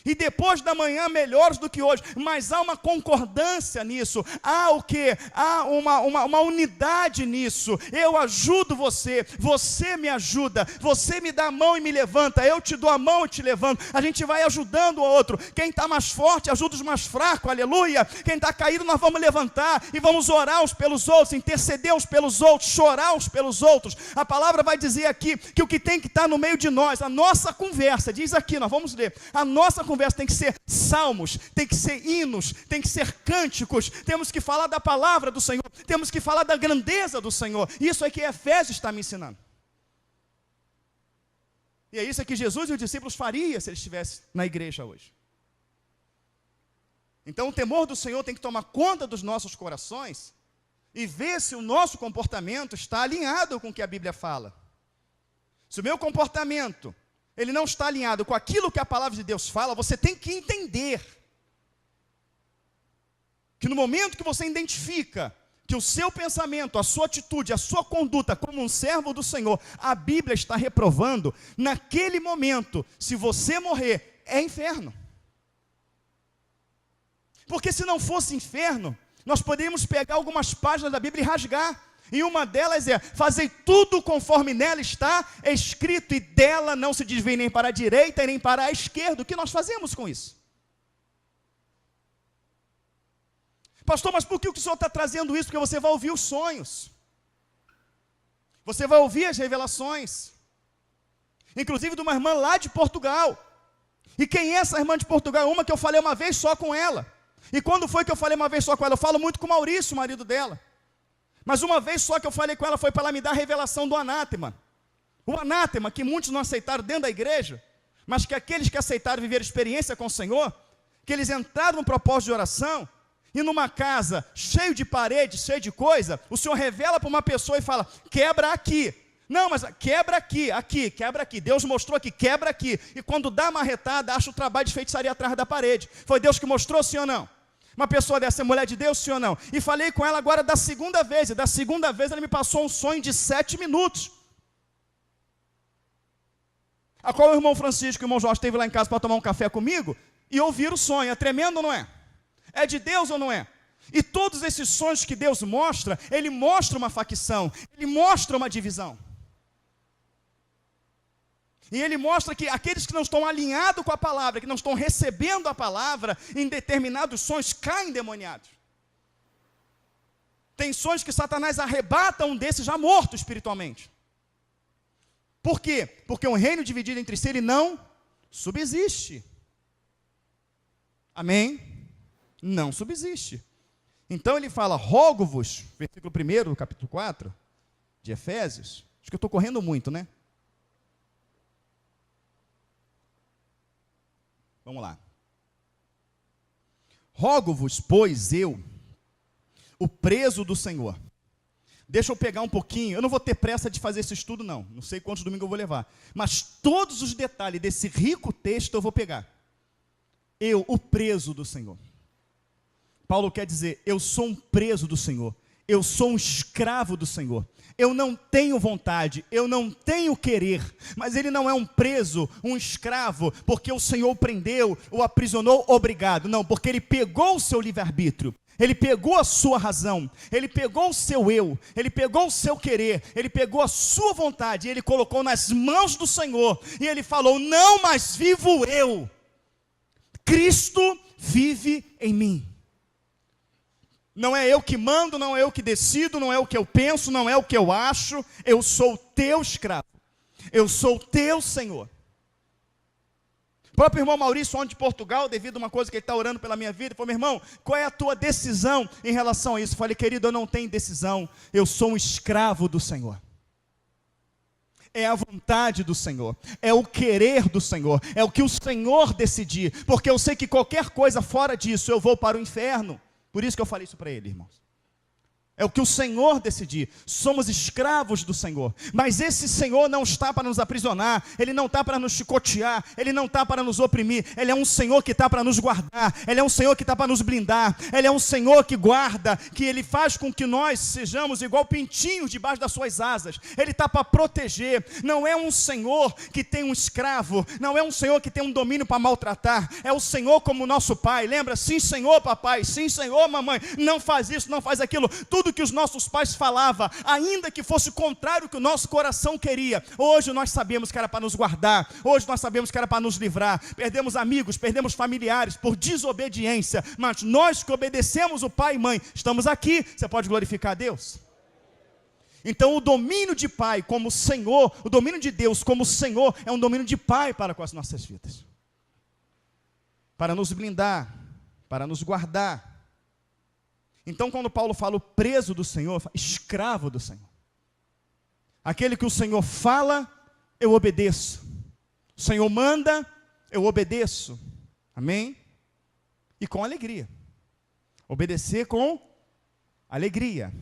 e depois da manhã melhores do que hoje, mas há uma concordância nisso, há o que? Há uma unidade nisso. Eu ajudo você, você me ajuda, você me dá a mão e me levanta, eu te dou a mão e te levanto, a gente vai ajudando o outro. Quem está mais forte ajuda os mais fracos, aleluia. Quem está caído nós vamos levantar e vamos orar uns pelos outros, interceder uns pelos outros, chorar uns pelos outros. A palavra vai dizer aqui que o que tem que estar no meio de nós, a nossa conversa, diz aqui, nós vamos ler, a nossa conversa tem que ser salmos, tem que ser hinos, tem que ser cânticos, temos que falar da palavra do Senhor, temos que falar da grandeza do Senhor. Isso é que Efésios está me ensinando. E é isso que Jesus e os discípulos fariam se eles estivessem na igreja hoje. Então o temor do Senhor tem que tomar conta dos nossos corações e ver se o nosso comportamento está alinhado com o que a Bíblia fala. Se o meu comportamento, ele não está alinhado com aquilo que a palavra de Deus fala, você tem que entender que no momento que você identifica que o seu pensamento, a sua atitude, a sua conduta como um servo do Senhor, a Bíblia está reprovando, naquele momento, se você morrer, é inferno. Porque se não fosse inferno, nós poderíamos pegar algumas páginas da Bíblia e rasgar. E uma delas é: fazei tudo conforme nela está escrito, e dela não se desvie nem para a direita e nem para a esquerda. O que nós fazemos com isso? Pastor, mas por que o senhor está trazendo isso? Porque você vai ouvir os sonhos. Você vai ouvir as revelações. Inclusive de uma irmã lá de Portugal. E quem é essa irmã de Portugal? Uma que eu falei uma vez só com ela. E quando foi que eu falei uma vez só com ela? Eu falo muito com o Maurício, o marido dela. Mas uma vez só que eu falei com ela foi para ela me dar a revelação do anátema. O anátema que muitos não aceitaram dentro da igreja, mas que aqueles que aceitaram viver experiência com o Senhor, que eles entraram no propósito de oração, e numa casa cheio de paredes, cheio de coisa, o Senhor revela para uma pessoa e fala: quebra aqui. Não, mas quebra aqui, quebra aqui. Deus mostrou que quebra aqui. E quando dá marretada, acha o trabalho de feitiçaria atrás da parede. Foi Deus que mostrou, sim ou não? Uma pessoa dessa é mulher de Deus, sim ou não? E falei com ela agora da segunda vez. E da segunda vez ela me passou um sonho de 7 minutos. A qual o irmão Francisco e o irmão Jorge esteve lá em casa para tomar um café comigo e ouviram o sonho. É tremendo ou não é? É de Deus ou não é? E todos esses sonhos que Deus mostra, Ele mostra uma facção, Ele mostra uma divisão. E Ele mostra que aqueles que não estão alinhados com a palavra, que não estão recebendo a palavra, em determinados sonhos, caem endemoniados. Tem sonhos que Satanás arrebata um desses já morto espiritualmente. Por quê? Porque um reino dividido entre si, ele não subsiste. Amém? Não subsiste. Então ele fala: rogo-vos, versículo 1, capítulo 4, de Efésios. Acho que eu estou correndo muito, né? Vamos lá. Rogo-vos, pois eu, o preso do Senhor. Deixa eu pegar um pouquinho, eu não vou ter pressa de fazer esse estudo não sei quantos domingos eu vou levar, mas todos os detalhes desse rico texto eu vou pegar. Eu, o preso do Senhor. Paulo quer dizer: eu sou um preso do Senhor, eu sou um escravo do Senhor, eu não tenho vontade, eu não tenho querer, mas ele não é um preso, um escravo, porque o Senhor o prendeu, o aprisionou, obrigado, não, porque ele pegou o seu livre-arbítrio, ele pegou a sua razão, ele pegou o seu eu, ele pegou o seu querer, ele pegou a sua vontade, e ele colocou nas mãos do Senhor, e ele falou: não mais vivo eu, Cristo vive em mim. Não é eu que mando, não é eu que decido, não é o que eu penso, não é o que eu acho. Eu sou o teu escravo. Eu sou o teu Senhor. O próprio irmão Maurício, onde de Portugal, devido a uma coisa que ele está orando pela minha vida, falou: meu irmão, qual é a tua decisão em relação a isso? Eu falei: querido, eu não tenho decisão. Eu sou um escravo do Senhor. É a vontade do Senhor, é o querer do Senhor, é o que o Senhor decidir, porque eu sei que qualquer coisa fora disso eu vou para o inferno. Por isso que eu falei isso para ele, irmãos. É o que o Senhor decidir. Somos escravos do Senhor. Mas esse Senhor não está para nos aprisionar. Ele não está para nos chicotear. Ele não está para nos oprimir. Ele é um Senhor que está para nos guardar. Ele é um Senhor que está para nos blindar. Ele é um Senhor que guarda, que Ele faz com que nós sejamos igual pintinhos debaixo das suas asas. Ele está para proteger. Não é um Senhor que tem um escravo. Não é um Senhor que tem um domínio para maltratar. É o Senhor como nosso Pai. Lembra? Sim, Senhor, papai. Sim, Senhor, mamãe. Não faz isso, não faz aquilo. Tudo que os nossos pais falavam, ainda que fosse contrário ao que o nosso coração queria, hoje nós sabemos que era para nos guardar, hoje nós sabemos que era para nos livrar. Perdemos amigos, perdemos familiares por desobediência, mas nós que obedecemos o pai e mãe, estamos aqui. Você pode glorificar a Deus? Então o domínio de pai como Senhor, o domínio de Deus como Senhor, é um domínio de pai para com as nossas vidas, para nos blindar, para nos guardar. Então, quando Paulo fala o preso do Senhor, escravo do Senhor. Aquele que o Senhor fala, eu obedeço. O Senhor manda, eu obedeço. Amém? E com alegria. Obedecer com alegria.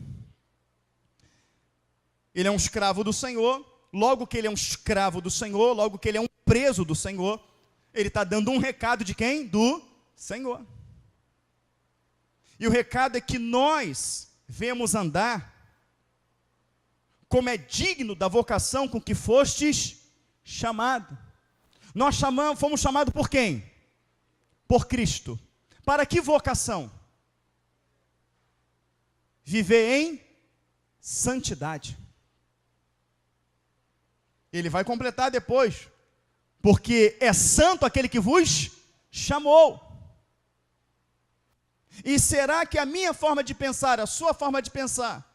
Ele é um escravo do Senhor, logo que ele é um escravo do Senhor, logo que ele é um preso do Senhor, ele está dando um recado de quem? Do Senhor. E o recado é que nós vemos andar como é digno da vocação com que fostes chamado. Nós fomos chamados por quem? Por Cristo. Para que vocação? Viver em santidade. Ele vai completar depois, porque é santo aquele que vos chamou. E será que a minha forma de pensar, a sua forma de pensar,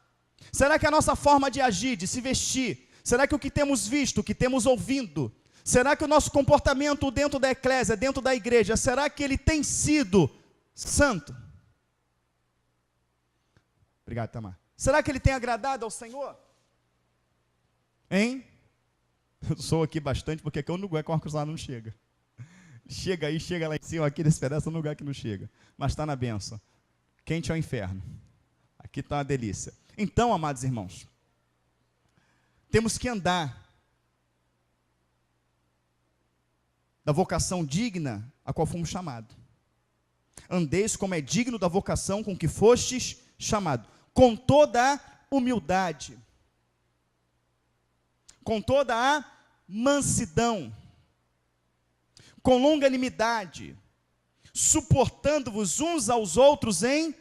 será que a nossa forma de agir, de se vestir, será que o que temos visto, o que temos ouvido, será que o nosso comportamento dentro da eclésia, dentro da igreja, será que ele tem sido santo? Obrigado, Tamar. Será que ele tem agradado ao Senhor? Hein? Eu sou aqui bastante, porque aqui é o lugar que o ar-cruzado não chega. Chega aí, chega lá em cima, aqui nesse pedaço é um lugar que não chega. Mas está na bênção. Quente é o inferno. Aqui está uma delícia. Então, amados irmãos, temos que andar da vocação digna a qual fomos chamados. Andeis como é digno da vocação com que fostes chamados, com toda a humildade, com toda a mansidão, com longanimidade, suportando-vos uns aos outros em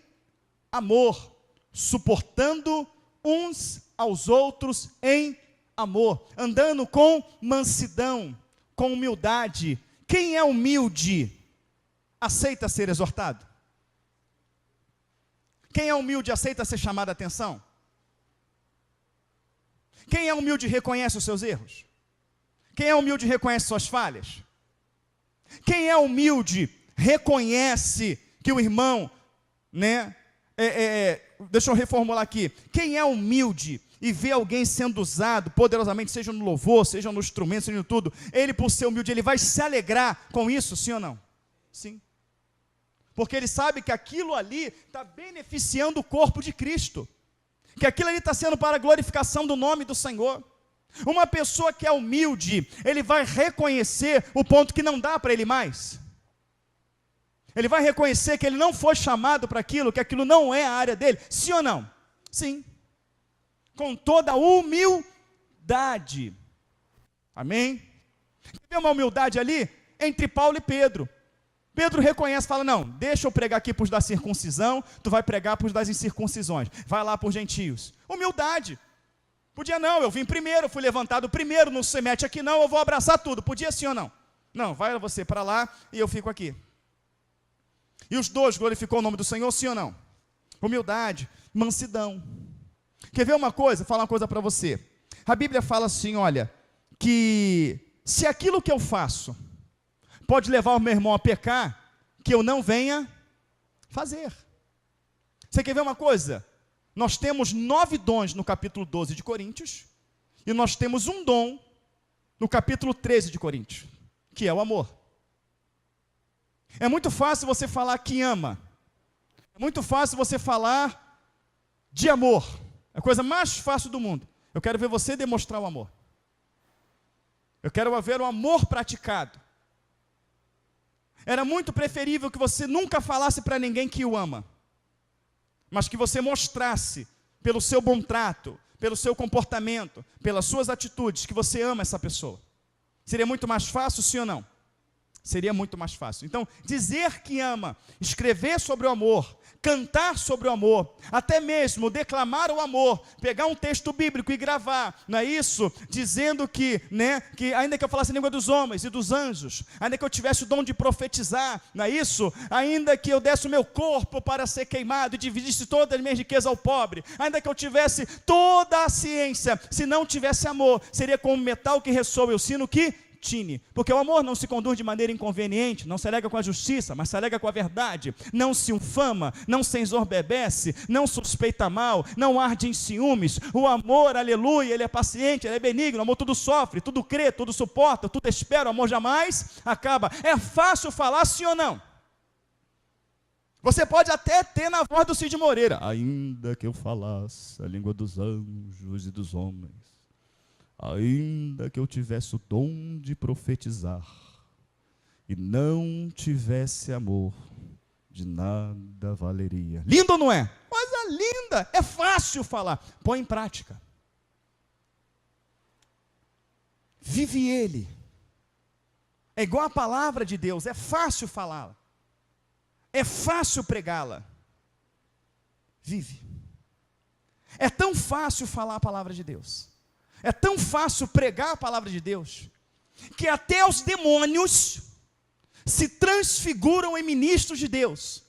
amor, suportando uns aos outros em amor, andando com mansidão, com humildade. Quem é humilde, aceita ser exortado? Quem é humilde, aceita ser chamado a atenção? Quem é humilde, reconhece os seus erros? Quem é humilde, reconhece suas falhas? Quem é humilde, reconhece que o irmão, deixa eu reformular aqui. Quem é humilde e vê alguém sendo usado poderosamente, seja no louvor, seja no instrumento, seja em tudo, ele, por ser humilde, ele vai se alegrar com isso, sim ou não? Sim. Porque ele sabe que aquilo ali está beneficiando o corpo de Cristo. Que aquilo ali está sendo para a glorificação do nome do Senhor. Uma pessoa que é humilde, ele vai reconhecer o ponto que não dá para ele mais. Ele vai reconhecer que ele não foi chamado para aquilo, que aquilo não é a área dele. Sim ou não? Sim. Com toda a humildade. Amém? Tem uma humildade ali entre Paulo e Pedro. Pedro reconhece, fala, não, deixa eu pregar aqui para os da circuncisão, tu vai pregar para os das incircuncisões, vai lá para os gentios. Humildade. Podia não, eu vim primeiro, fui levantado primeiro, não se mete aqui não, eu vou abraçar tudo. Podia sim ou não? Não, vai você para lá e eu fico aqui. E os dois glorificou o nome do Senhor, sim ou não? Humildade, mansidão. Quer ver uma coisa? Falar uma coisa para você. A Bíblia fala assim, olha, que se aquilo que eu faço pode levar o meu irmão a pecar, que eu não venha fazer. Você quer ver uma coisa? Nós temos 9 dons no capítulo 12 de Coríntios, e nós temos um dom no capítulo 13 de Coríntios, que é o amor. É muito fácil você falar que ama, é muito fácil você falar de amor, é a coisa mais fácil do mundo. Eu quero ver você demonstrar o amor. Eu quero ver o amor praticado. Era muito preferível que você nunca falasse para ninguém que o ama, mas que você mostrasse, pelo seu bom trato, pelo seu comportamento, pelas suas atitudes, que você ama essa pessoa. Seria muito mais fácil, sim ou não? Seria muito mais fácil. Então, dizer que ama, escrever sobre o amor, cantar sobre o amor, até mesmo declamar o amor, pegar um texto bíblico e gravar, não é isso? Dizendo que ainda que eu falasse a língua dos homens e dos anjos, ainda que eu tivesse o dom de profetizar, não é isso? Ainda que eu desse o meu corpo para ser queimado e dividisse toda a minha riqueza ao pobre, ainda que eu tivesse toda a ciência, se não tivesse amor, seria como um metal que ressoa e o sino que tine, porque o amor não se conduz de maneira inconveniente, não se alega com a justiça, mas se alega com a verdade, não se infama, não se ensoberbece, não suspeita mal, não arde em ciúmes. O amor, aleluia, ele é paciente, ele é benigno, o amor tudo sofre, tudo crê, tudo suporta, tudo espera, o amor jamais acaba. É fácil falar sim ou não? Você pode até ter na voz do Cid Moreira, ainda que eu falasse a língua dos anjos e dos homens, ainda que eu tivesse o dom de profetizar e não tivesse amor, de nada valeria. Lindo ou não é? Coisa linda, é fácil falar. Põe em prática. Vive ele. É igual a palavra de Deus, é fácil falá-la. É fácil pregá-la. Vive. É tão fácil falar a palavra de Deus. É tão fácil pregar a palavra de Deus, que até os demônios se transfiguram em ministros de Deus.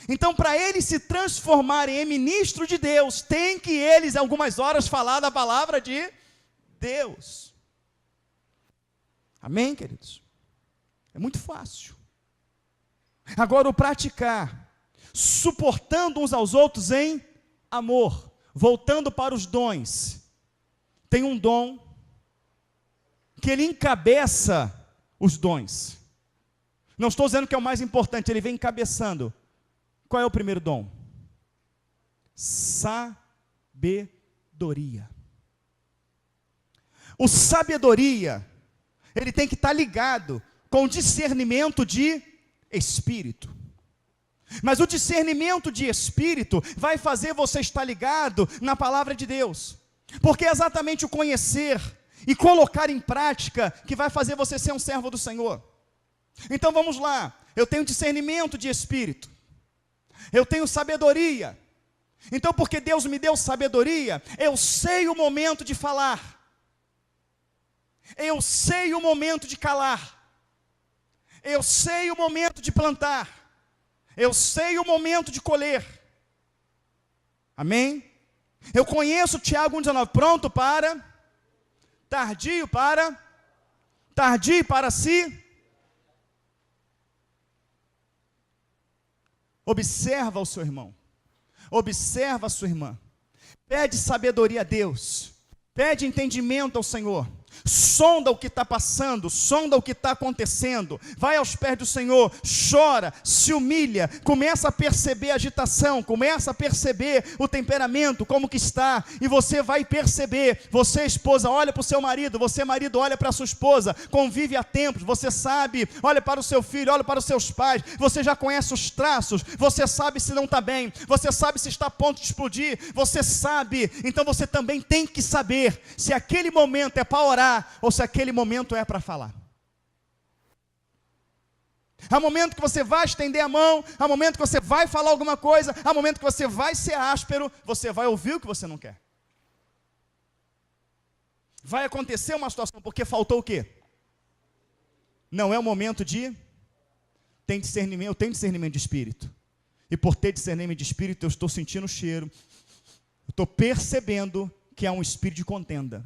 Então, para eles se transformarem em ministros de Deus, tem que eles, algumas horas, falar da palavra de Deus. Amém, queridos? É muito fácil. Agora, o praticar, suportando uns aos outros em amor, voltando para os dons. Tem um dom que ele encabeça os dons. Não estou dizendo que é o mais importante, ele vem encabeçando. Qual é o primeiro dom? Sabedoria. O sabedoria, ele tem que estar ligado com o discernimento de espírito. Mas o discernimento de espírito vai fazer você estar ligado na palavra de Deus. Porque é exatamente o conhecer e colocar em prática que vai fazer você ser um servo do Senhor. Então vamos lá, eu tenho discernimento de espírito, eu tenho sabedoria. Então, porque Deus me deu sabedoria, eu sei o momento de falar, eu sei o momento de calar, eu sei o momento de plantar, eu sei o momento de colher. Amém? Eu conheço Tiago 1,19, pronto para, tardio para si. Observa o seu irmão, observa a sua irmã, pede sabedoria a Deus, pede entendimento ao Senhor, sonda o que está passando, sonda o que está acontecendo, vai aos pés do Senhor, chora, se humilha, começa a perceber a agitação, começa a perceber o temperamento, como que está, e você vai perceber. Você, esposa, olha para o seu marido, você, marido, olha para a sua esposa, convive há tempos, você sabe, olha para o seu filho, olha para os seus pais, você já conhece os traços, você sabe se não está bem, você sabe se está a ponto de explodir, você sabe, então você também tem que saber se aquele momento é para orar, ou se aquele momento é para falar. Há momento que você vai estender a mão, há momento que você vai falar alguma coisa, há momento que você vai ser áspero, você vai ouvir o que você não quer. Vai acontecer uma situação, porque faltou o quê? Não é o momento de... Tem discernimento, eu tenho discernimento de espírito. E por ter discernimento de espírito, eu estou sentindo o cheiro, eu estou percebendo que há um espírito de contenda.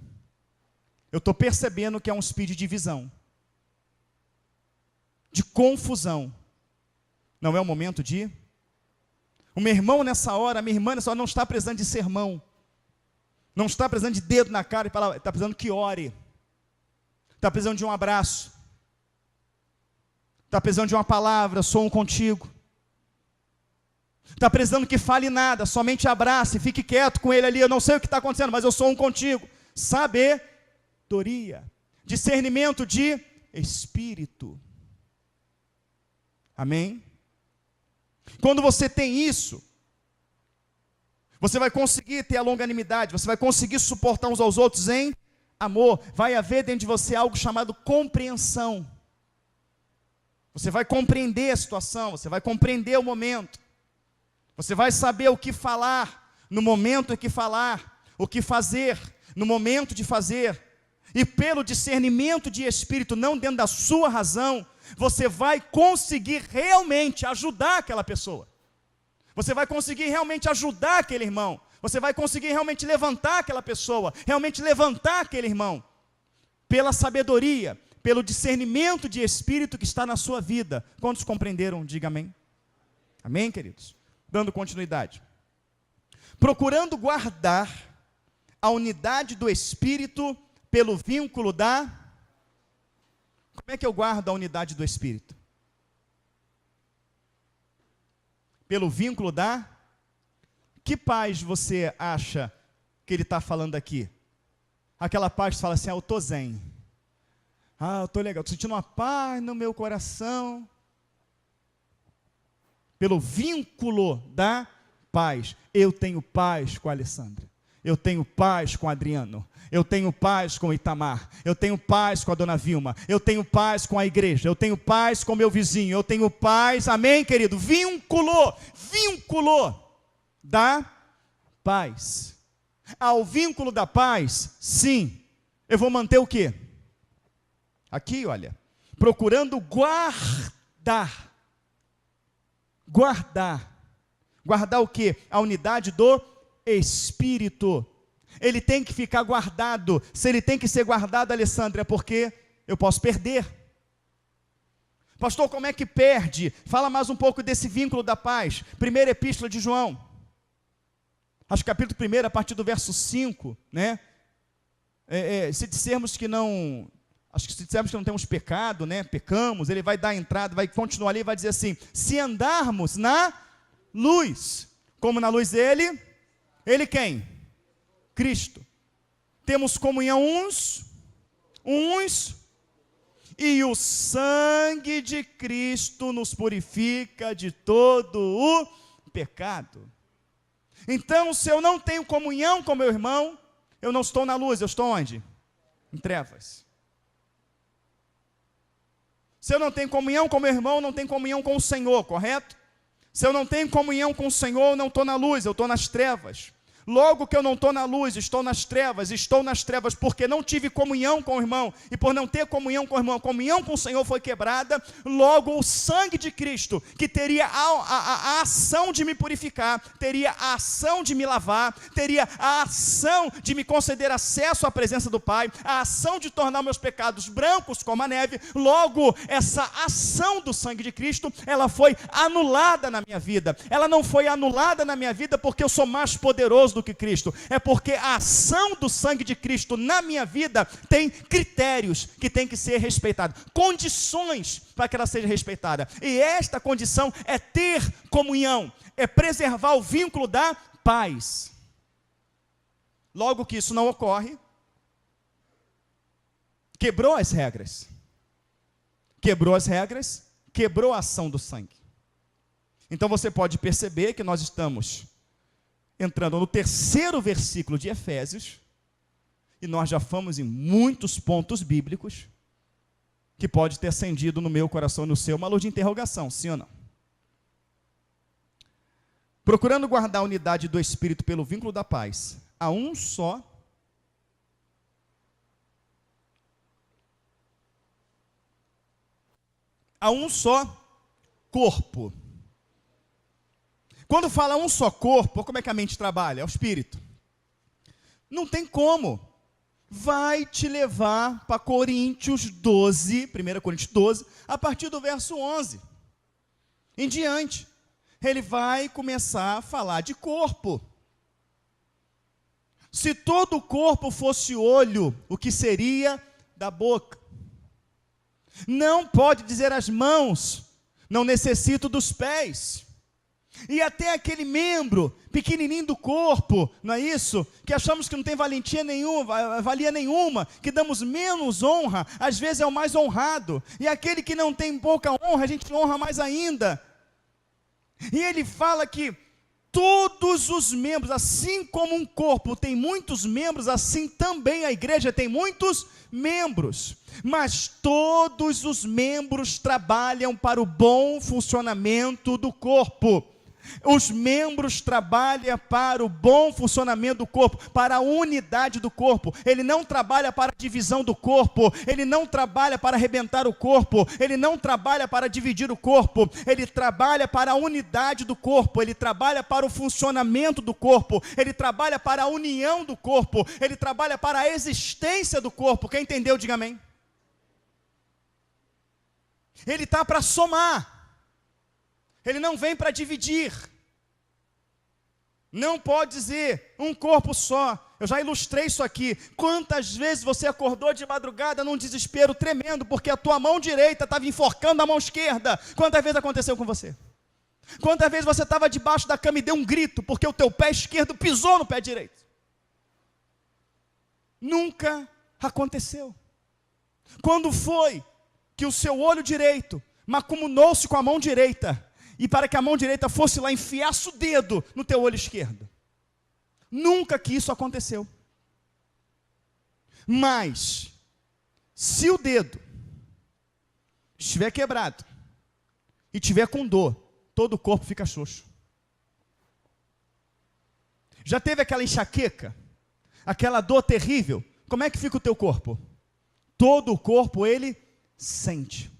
Eu estou percebendo que é um espírito de divisão, de confusão. Não é o momento de... O meu irmão nessa hora, a minha irmã nessa hora não está precisando de sermão, não está precisando de dedo na cara e palavra, está precisando que ore, está precisando de um abraço, está precisando de uma palavra, sou um contigo, está precisando que fale nada, somente abrace, fique quieto com ele ali, eu não sei o que está acontecendo, mas eu sou um contigo. Sabedoria, discernimento de espírito. Amém? Quando você tem isso, você vai conseguir ter a longanimidade, você vai conseguir suportar uns aos outros em amor. Vai haver dentro de você algo chamado compreensão. Você vai compreender a situação, você vai compreender o momento. Você vai saber o que falar no momento em que falar, o que fazer no momento de fazer. E pelo discernimento de espírito, não dentro da sua razão, você vai conseguir realmente ajudar aquela pessoa. Você vai conseguir realmente ajudar aquele irmão. Você vai conseguir realmente levantar aquela pessoa, realmente levantar aquele irmão. Pela sabedoria, pelo discernimento de espírito que está na sua vida. Quantos compreenderam? Diga amém. Amém, queridos? Dando continuidade. Procurando guardar a unidade do espírito pelo vínculo da... Como é que eu guardo a unidade do espírito? Pelo vínculo da... Que paz você acha que ele está falando aqui? Aquela paz que fala assim, eu estou zen. Eu estou legal, estou sentindo uma paz no meu coração. Pelo vínculo da paz. Eu tenho paz com a Alessandra. Eu tenho paz com o Adriano. Eu tenho paz com o Itamar. Eu tenho paz com a dona Vilma. Eu tenho paz com a igreja. Eu tenho paz com o meu vizinho. Eu tenho paz, amém, querido? Vínculo da paz. Ao vínculo da paz, sim, eu vou manter o quê? Aqui, olha, procurando guardar o quê? A unidade do Espírito. Ele tem que ficar guardado. Se ele tem que ser guardado, Alessandra, é porque eu posso perder. Pastor, como é que perde? Fala mais um pouco desse vínculo da paz. Primeira epístola de João. Acho que capítulo 1, a partir do verso 5, né? Se dissermos que não... Acho que se dissermos que não temos pecado, né? Pecamos, ele vai dar a entrada, vai continuar ali e vai dizer assim, se andarmos na luz, como na luz dele, ele quem? Cristo. Temos comunhão uns, e o sangue de Cristo nos purifica de todo o pecado. Então, se eu não tenho comunhão com meu irmão, eu não estou na luz, eu estou onde? Em trevas. Se eu não tenho comunhão com meu irmão, não tenho comunhão com o Senhor, correto? Se eu não tenho comunhão com o Senhor, eu não estou na luz, eu estou nas trevas. Logo que eu não estou na luz, estou nas trevas porque não tive comunhão com o irmão, e por não ter comunhão com o irmão, a comunhão com o Senhor foi quebrada. Logo o sangue de Cristo, que teria a ação de me purificar, teria a ação de me lavar, teria a ação de me conceder acesso à presença do Pai, a ação de tornar meus pecados brancos como a neve. Logo essa ação do sangue de Cristo, ela foi anulada na minha vida. Ela não foi anulada na minha vida porque eu sou mais poderoso do que Cristo, é porque a ação do sangue de Cristo na minha vida tem critérios que tem que ser respeitados, condições para que ela seja respeitada, e esta condição é ter comunhão, é preservar o vínculo da paz. Logo que isso não ocorre, quebrou as regras, quebrou a ação do sangue. Então você pode perceber que nós estamos entrando no 3º versículo de Efésios, e nós já fomos em muitos pontos bíblicos, que pode ter acendido no meu coração e no seu uma luz de interrogação, sim ou não? Procurando guardar a unidade do Espírito pelo vínculo da paz, a um só corpo. Quando fala um só corpo, como é que a mente trabalha? É o espírito. Não tem como. Vai te levar para Coríntios 12, 1 Coríntios 12, a partir do verso 11. Em diante, ele vai começar a falar de corpo. Se todo o corpo fosse olho, o que seria da boca? Não pode dizer as mãos, não necessito dos pés. E até aquele membro pequenininho do corpo, não é isso? Que achamos que não tem valia nenhuma, que damos menos honra, às vezes é o mais honrado. E aquele que não tem pouca honra, a gente honra mais ainda. E ele fala que todos os membros, assim como um corpo tem muitos membros, assim também a igreja tem muitos membros. Mas todos os membros trabalham para o bom funcionamento do corpo. Os membros trabalham para o bom funcionamento do corpo, para a unidade do corpo. Ele não trabalha para a divisão do corpo, ele não trabalha para arrebentar o corpo, ele não trabalha para dividir o corpo, ele trabalha para a unidade do corpo, ele trabalha para o funcionamento do corpo, ele trabalha para a união do corpo, ele trabalha para a existência do corpo. Quem entendeu, diga amém. Ele está para somar. Ele não vem para dividir. Não pode dizer um corpo só. Eu já ilustrei isso aqui. Quantas vezes você acordou de madrugada num desespero tremendo, porque a tua mão direita estava enforcando a mão esquerda? Quantas vezes aconteceu com você? Quantas vezes você estava debaixo da cama e deu um grito, porque o teu pé esquerdo pisou no pé direito? Nunca aconteceu. Quando foi que o seu olho direito macunou-se com a mão direita, e para que a mão direita fosse lá enfiasse o dedo no teu olho esquerdo? Nunca que isso aconteceu. Mas, se o dedo estiver quebrado e estiver com dor, todo o corpo fica xoxo. Já teve aquela enxaqueca? Aquela dor terrível? Como é que fica o teu corpo? Todo o corpo ele sente.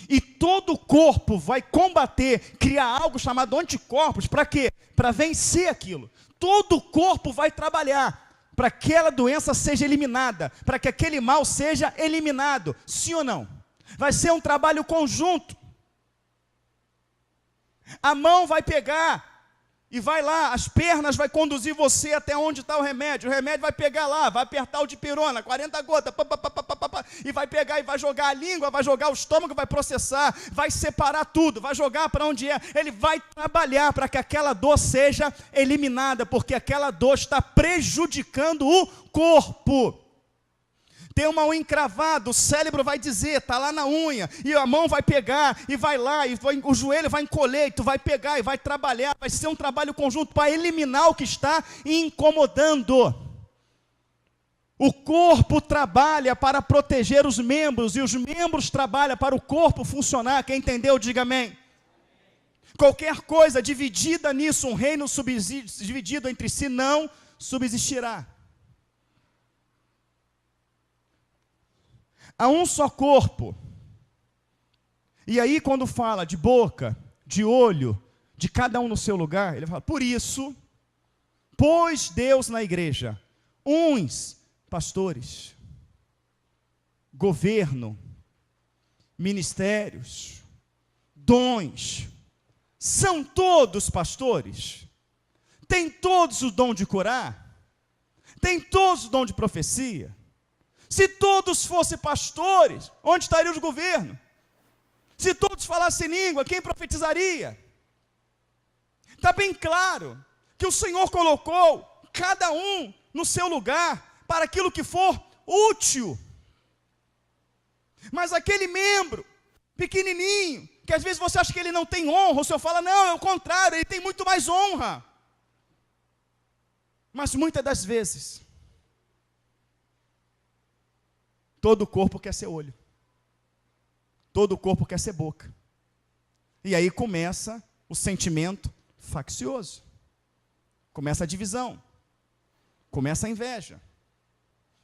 E todo o corpo vai combater, criar algo chamado anticorpos, para quê? Para vencer aquilo. Todo o corpo vai trabalhar para que aquela doença seja eliminada, para que aquele mal seja eliminado. Sim ou não? Vai ser um trabalho conjunto. A mão vai pegar e vai lá, as pernas vai conduzir você até onde está o remédio vai pegar lá, vai apertar o dipirona, 40 gotas, e vai pegar e vai jogar a língua, vai jogar o estômago, vai processar, vai separar tudo, vai jogar para onde é, ele vai trabalhar para que aquela dor seja eliminada, porque aquela dor está prejudicando o corpo. Tem uma unha encravada, o cérebro vai dizer, está lá na unha, e a mão vai pegar, e vai lá, o joelho vai encolher, e tu vai pegar, e vai trabalhar, vai ser um trabalho conjunto para eliminar o que está incomodando. O corpo trabalha para proteger os membros, e os membros trabalham para o corpo funcionar. Quem entendeu, diga amém. Qualquer coisa dividida nisso, um reino dividido entre si, não subsistirá. Há um só corpo. E aí quando fala de boca, de olho, de cada um no seu lugar, ele fala, por isso, pôs Deus na igreja uns pastores, governo, ministérios, dons. São todos pastores? Tem todos o dom de curar? Tem todos o dom de profecia? Se todos fossem pastores, onde estaria o governo? Se todos falassem língua, quem profetizaria? Está bem claro que o Senhor colocou cada um no seu lugar para aquilo que for útil. Mas aquele membro pequenininho, que às vezes você acha que ele não tem honra, o Senhor fala, não, é o contrário, ele tem muito mais honra. Mas muitas das vezes, todo o corpo quer ser olho. Todo o corpo quer ser boca. E aí começa o sentimento faccioso. Começa a divisão. Começa a inveja.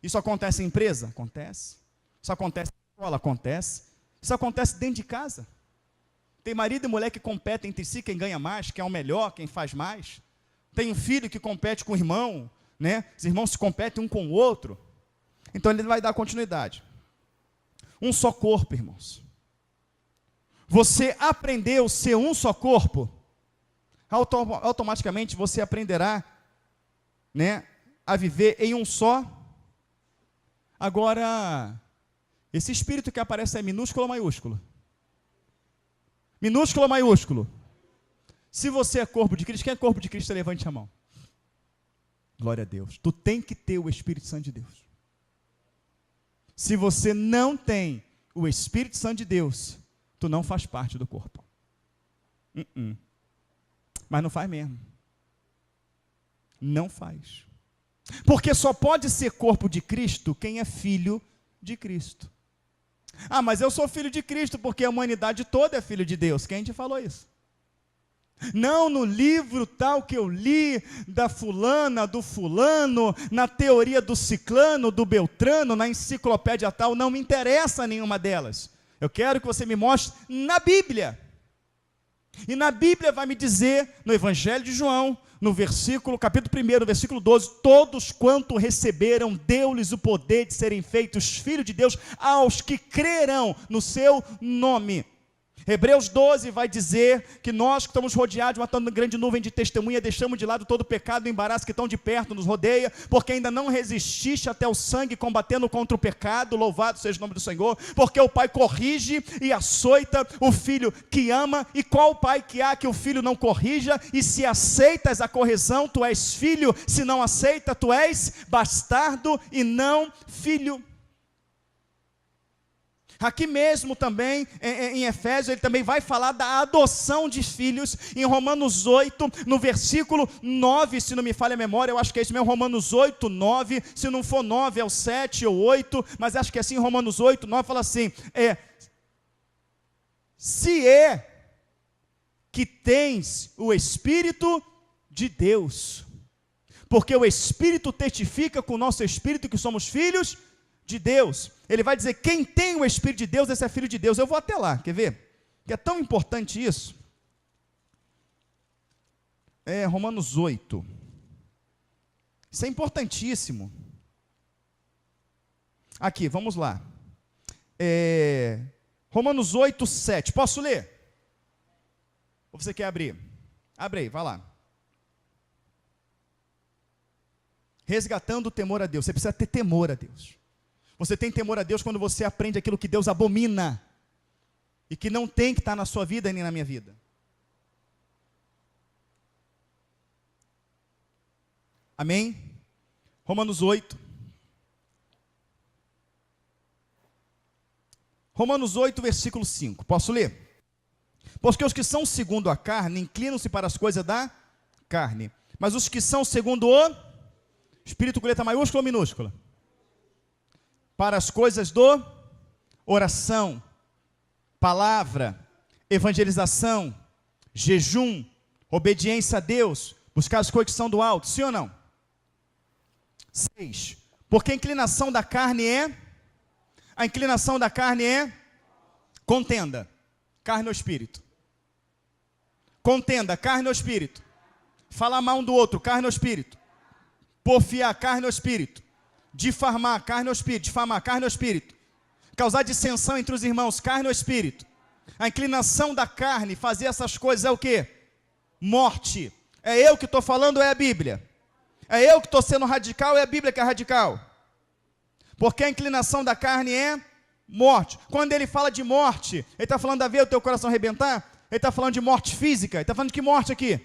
Isso acontece em empresa? Acontece. Isso acontece em escola? Acontece. Isso acontece dentro de casa. Tem marido e mulher que competem entre si, quem ganha mais, quem é o melhor, quem faz mais. Tem um filho que compete com o irmão, né? Os irmãos se competem um com o outro. Então ele vai dar continuidade. Um só corpo, irmãos. Você aprendeu a ser um só corpo, automaticamente você aprenderá, né, a viver em um só. Agora, esse espírito que aparece é minúsculo ou maiúsculo? Minúsculo ou maiúsculo? Se você é corpo de Cristo, quem é corpo de Cristo, levante a mão. Glória a Deus. Tu tem que ter o Espírito Santo de Deus. Se você não tem o Espírito Santo de Deus, tu não faz parte do corpo. Mas não faz mesmo. Não faz. Porque só pode ser corpo de Cristo quem é filho de Cristo. Ah, mas eu sou filho de Cristo porque a humanidade toda é filho de Deus. Quem te falou isso? Não no livro tal que eu li, da fulana, do fulano, na teoria do ciclano, do beltrano, na enciclopédia tal, não me interessa nenhuma delas. Eu quero que você me mostre na Bíblia. E na Bíblia vai me dizer, no Evangelho de João, no capítulo 1, versículo 12, todos quanto receberam, deu-lhes o poder de serem feitos filhos de Deus, aos que crerão no seu nome. Hebreus 12 vai dizer que nós que estamos rodeados de uma tão grande nuvem de testemunha, deixamos de lado todo o pecado e embaraço que estão de perto, nos rodeia, porque ainda não resististe até o sangue combatendo contra o pecado, louvado seja o nome do Senhor, porque o Pai corrige e açoita o filho que ama, e qual pai que há que o filho não corrija, e se aceitas a correção, tu és filho, se não aceita, tu és bastardo e não filho. Aqui mesmo também, em Efésios, ele também vai falar da adoção de filhos, em Romanos 8, no versículo 9, se não me falha a memória, eu acho que é isso mesmo, Romanos 8, 9, se não for 9 é o 7 ou 8, mas acho que é assim, Romanos 8, 9, fala assim, se é que tens o Espírito de Deus, porque o Espírito testifica com o nosso Espírito que somos filhos de Deus. Ele vai dizer, quem tem o Espírito de Deus, esse é filho de Deus. Eu vou até lá, quer ver? Que é tão importante isso. Romanos 8. Isso é importantíssimo. Aqui, vamos lá. Romanos 8, 7. Posso ler? Ou você quer abrir? Abre aí, vai lá. Resgatando o temor a Deus. Você precisa ter temor a Deus. Você tem temor a Deus quando você aprende aquilo que Deus abomina e que não tem que estar na sua vida nem na minha vida. Amém? Romanos 8. Romanos 8, versículo 5. Posso ler? Porque os que são segundo a carne inclinam-se para as coisas da carne, mas os que são segundo o Espírito, com letra maiúscula ou minúscula? Para as coisas do oração, palavra, evangelização, jejum, obediência a Deus, buscar as coisas que são do alto, sim ou não? 6. Porque a inclinação da carne é contenda, carne ou espírito. Contenda, carne ou espírito. Falar mal um do outro, carne ou espírito. Porfiar, carne ou espírito. Difamar, carne ou espírito. Difamar, carne ou espírito. Causar dissensão entre os irmãos, carne ou espírito. A inclinação da carne, fazer essas coisas é o quê? Morte. É eu que estou falando ou é a Bíblia? É eu que estou sendo radical ou é a Bíblia que é radical? Porque a inclinação da carne é morte. Quando ele fala de morte, ele está falando a ver o teu coração arrebentar? Ele está falando de morte física. Ele está falando de que morte aqui?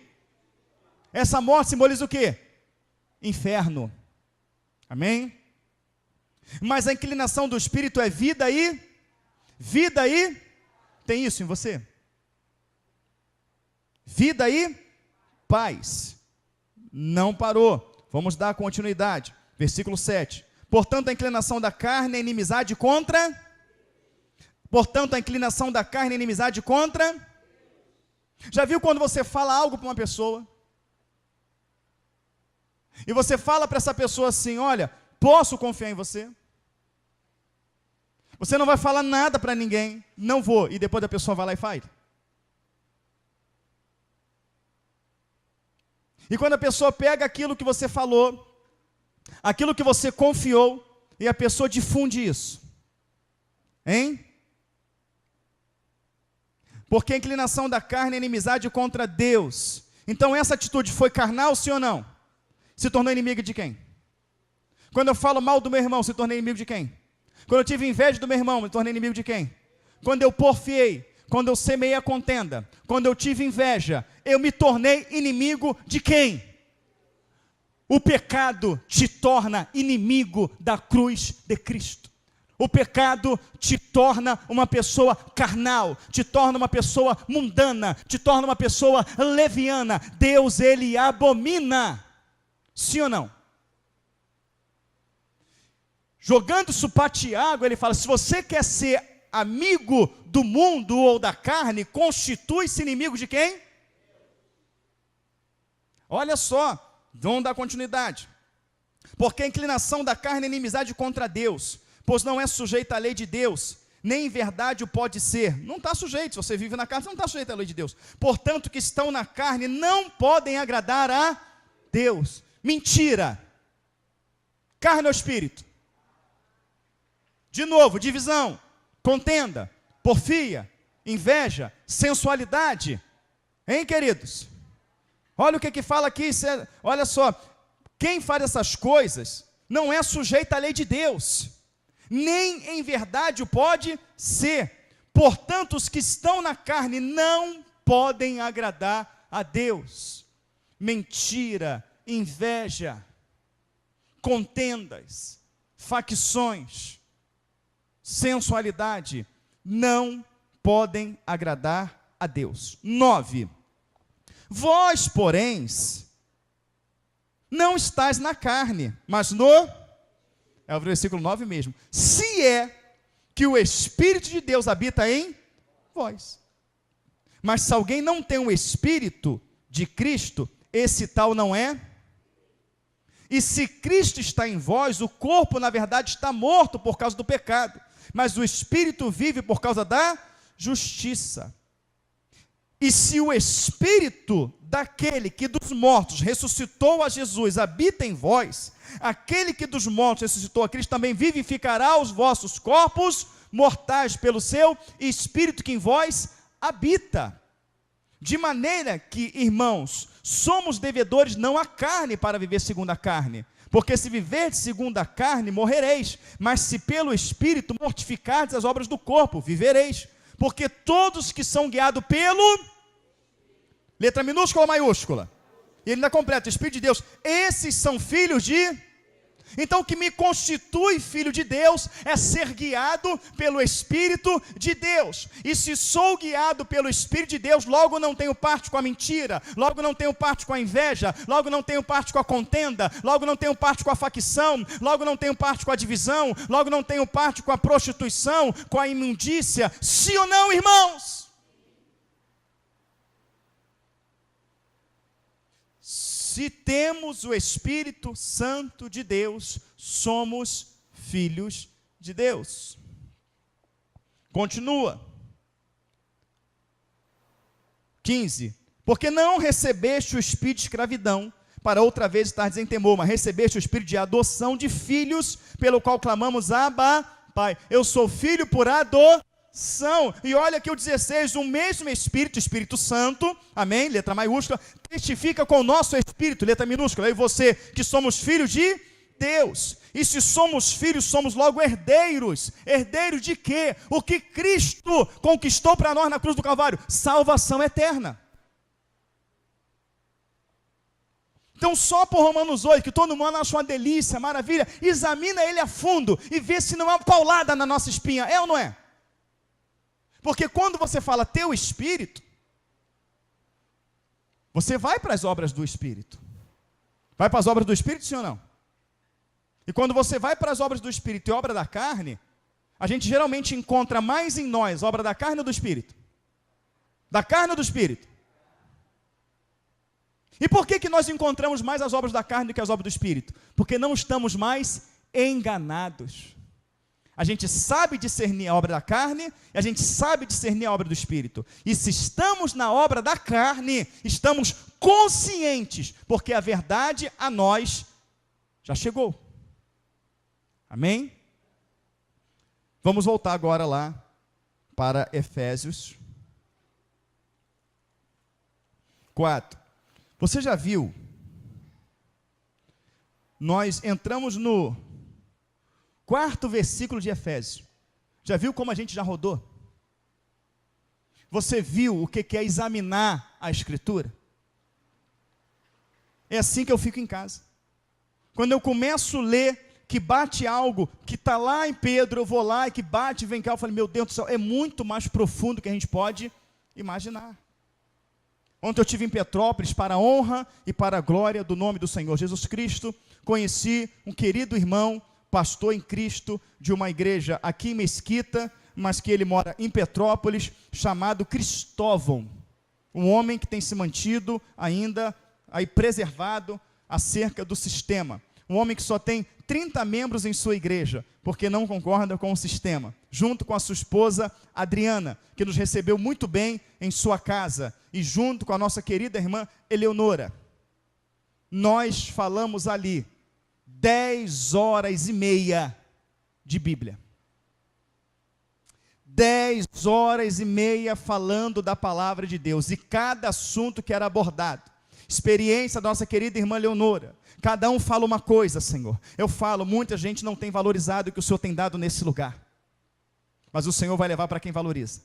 Essa morte simboliza o quê? Inferno. Amém? Mas a inclinação do Espírito é vida e tem isso em você? Vida e paz. Não parou. Vamos dar continuidade. Versículo 7. Portanto, a inclinação da carne é inimizade contra? Já viu quando você fala algo para uma pessoa? E você fala para essa pessoa assim, olha, posso confiar em você? Você não vai falar nada para ninguém, não vou, e depois a pessoa vai lá e faz. E quando a pessoa pega aquilo que você falou, aquilo que você confiou, e a pessoa difunde isso. Hein? Porque a inclinação da carne é inimizade contra Deus. Então essa atitude foi carnal, sim ou não? Se tornou inimigo de quem? Quando eu falo mal do meu irmão, se tornei inimigo de quem? Quando eu tive inveja do meu irmão, me tornei inimigo de quem? Quando eu porfiei, quando eu semeei a contenda, quando eu tive inveja, eu me tornei inimigo de quem? O pecado te torna inimigo da cruz de Cristo. O pecado te torna uma pessoa carnal, te torna uma pessoa mundana, te torna uma pessoa leviana. Deus, ele abomina. Sim ou não? Jogando isso para Tiago, ele fala, se você quer ser amigo do mundo ou da carne, constitui-se inimigo de quem? Olha só, vamos dar continuidade. Porque a inclinação da carne é inimizade contra Deus, pois não é sujeita à lei de Deus, nem em verdade o pode ser. Não está sujeito, se você vive na carne, você não está sujeito à lei de Deus. Portanto, que estão na carne não podem agradar a Deus. Mentira. Carne ou espírito? De novo, divisão, contenda, porfia, inveja, sensualidade. Hein, queridos? Olha o que fala aqui, olha só. Quem faz essas coisas não é sujeito à lei de Deus, nem em verdade o pode ser. Portanto, os que estão na carne não podem agradar a Deus. Mentira, inveja, contendas, facções, sensualidade, não podem agradar a Deus. 9. Vós, porém, não estáis na carne, mas é o versículo 9 mesmo. Se é que o Espírito de Deus habita em vós. Mas se alguém não tem o Espírito de Cristo, esse tal não é. E se Cristo está em vós, o corpo, na verdade, está morto por causa do pecado, mas o Espírito vive por causa da justiça. E se o Espírito daquele que dos mortos ressuscitou a Jesus habita em vós, aquele que dos mortos ressuscitou a Cristo também vivificará os vossos corpos mortais pelo seu Espírito que em vós habita. De maneira que, irmãos, somos devedores não à carne para viver segundo a carne, porque se viverdes segundo a carne, morrereis, mas se pelo Espírito mortificardes as obras do corpo, vivereis. Porque todos que são guiados pelo, letra minúscula ou maiúscula? E ele ainda completa, Espírito de Deus, esses são filhos de... Então o que me constitui filho de Deus é ser guiado pelo Espírito de Deus. E se sou guiado pelo Espírito de Deus, logo não tenho parte com a mentira, logo não tenho parte com a inveja, logo não tenho parte com a contenda, logo não tenho parte com a facção, logo não tenho parte com a divisão, logo não tenho parte com a prostituição, com a imundícia. Sim ou não, irmãos? Se temos o Espírito Santo de Deus, somos filhos de Deus. Continua. 15. Porque não recebeste o espírito de escravidão, para outra vez estar em temor, mas recebeste o espírito de adoção de filhos, pelo qual clamamos, Abba, Pai. Eu sou filho por adoção. E olha aqui o 16, o mesmo Espírito, Espírito Santo, amém, letra maiúscula, testifica com o nosso Espírito, letra minúscula, eu e você, que somos filhos de Deus. E se somos filhos, somos logo herdeiros. Herdeiros de quê? O que Cristo conquistou para nós na cruz do Calvário? Salvação eterna. Então só por Romanos 8, que todo mundo acha uma delícia, maravilha, examina ele a fundo e vê se não é uma paulada na nossa espinha, é ou não é? Porque quando você fala teu Espírito, você vai para as obras do Espírito. Vai para as obras do Espírito, sim ou não? E quando você vai para as obras do Espírito e obra da carne, a gente geralmente encontra mais em nós obra da carne ou do Espírito? Da carne ou do Espírito? E por que nós encontramos mais as obras da carne do que as obras do Espírito? Porque não estamos mais enganados. A gente sabe discernir a obra da carne e a gente sabe discernir a obra do Espírito. E se estamos na obra da carne, estamos conscientes, porque a verdade a nós já chegou. Amém? Vamos voltar agora lá para Efésios 4. Você já viu? Nós entramos no 4º versículo de Efésios. Já viu como a gente já rodou? Você viu o que é examinar a Escritura? É assim que eu fico em casa. Quando eu começo a ler que bate algo que está lá em Pedro, eu vou lá e que bate e vem cá, eu falo, meu Deus do céu, é muito mais profundo do que a gente pode imaginar. Ontem eu estive em Petrópolis para a honra e para a glória do nome do Senhor Jesus Cristo. Conheci um querido irmão, pastor em Cristo, de uma igreja aqui em Mesquita, mas que ele mora em Petrópolis, chamado Cristóvão. Um homem que tem se mantido ainda aí preservado acerca do sistema. Um homem que só tem 30 membros em sua igreja, porque não concorda com o sistema, junto com a sua esposa Adriana, que nos recebeu muito bem em sua casa, e junto com a nossa querida irmã Eleonora. Nós falamos ali 10 horas e meia de Bíblia. 10 horas e meia falando da palavra de Deus, e cada assunto que era abordado. Experiência da nossa querida irmã Leonora. Cada um fala uma coisa, Senhor. Eu falo, muita gente não tem valorizado o que o Senhor tem dado nesse lugar. Mas o Senhor vai levar para quem valoriza.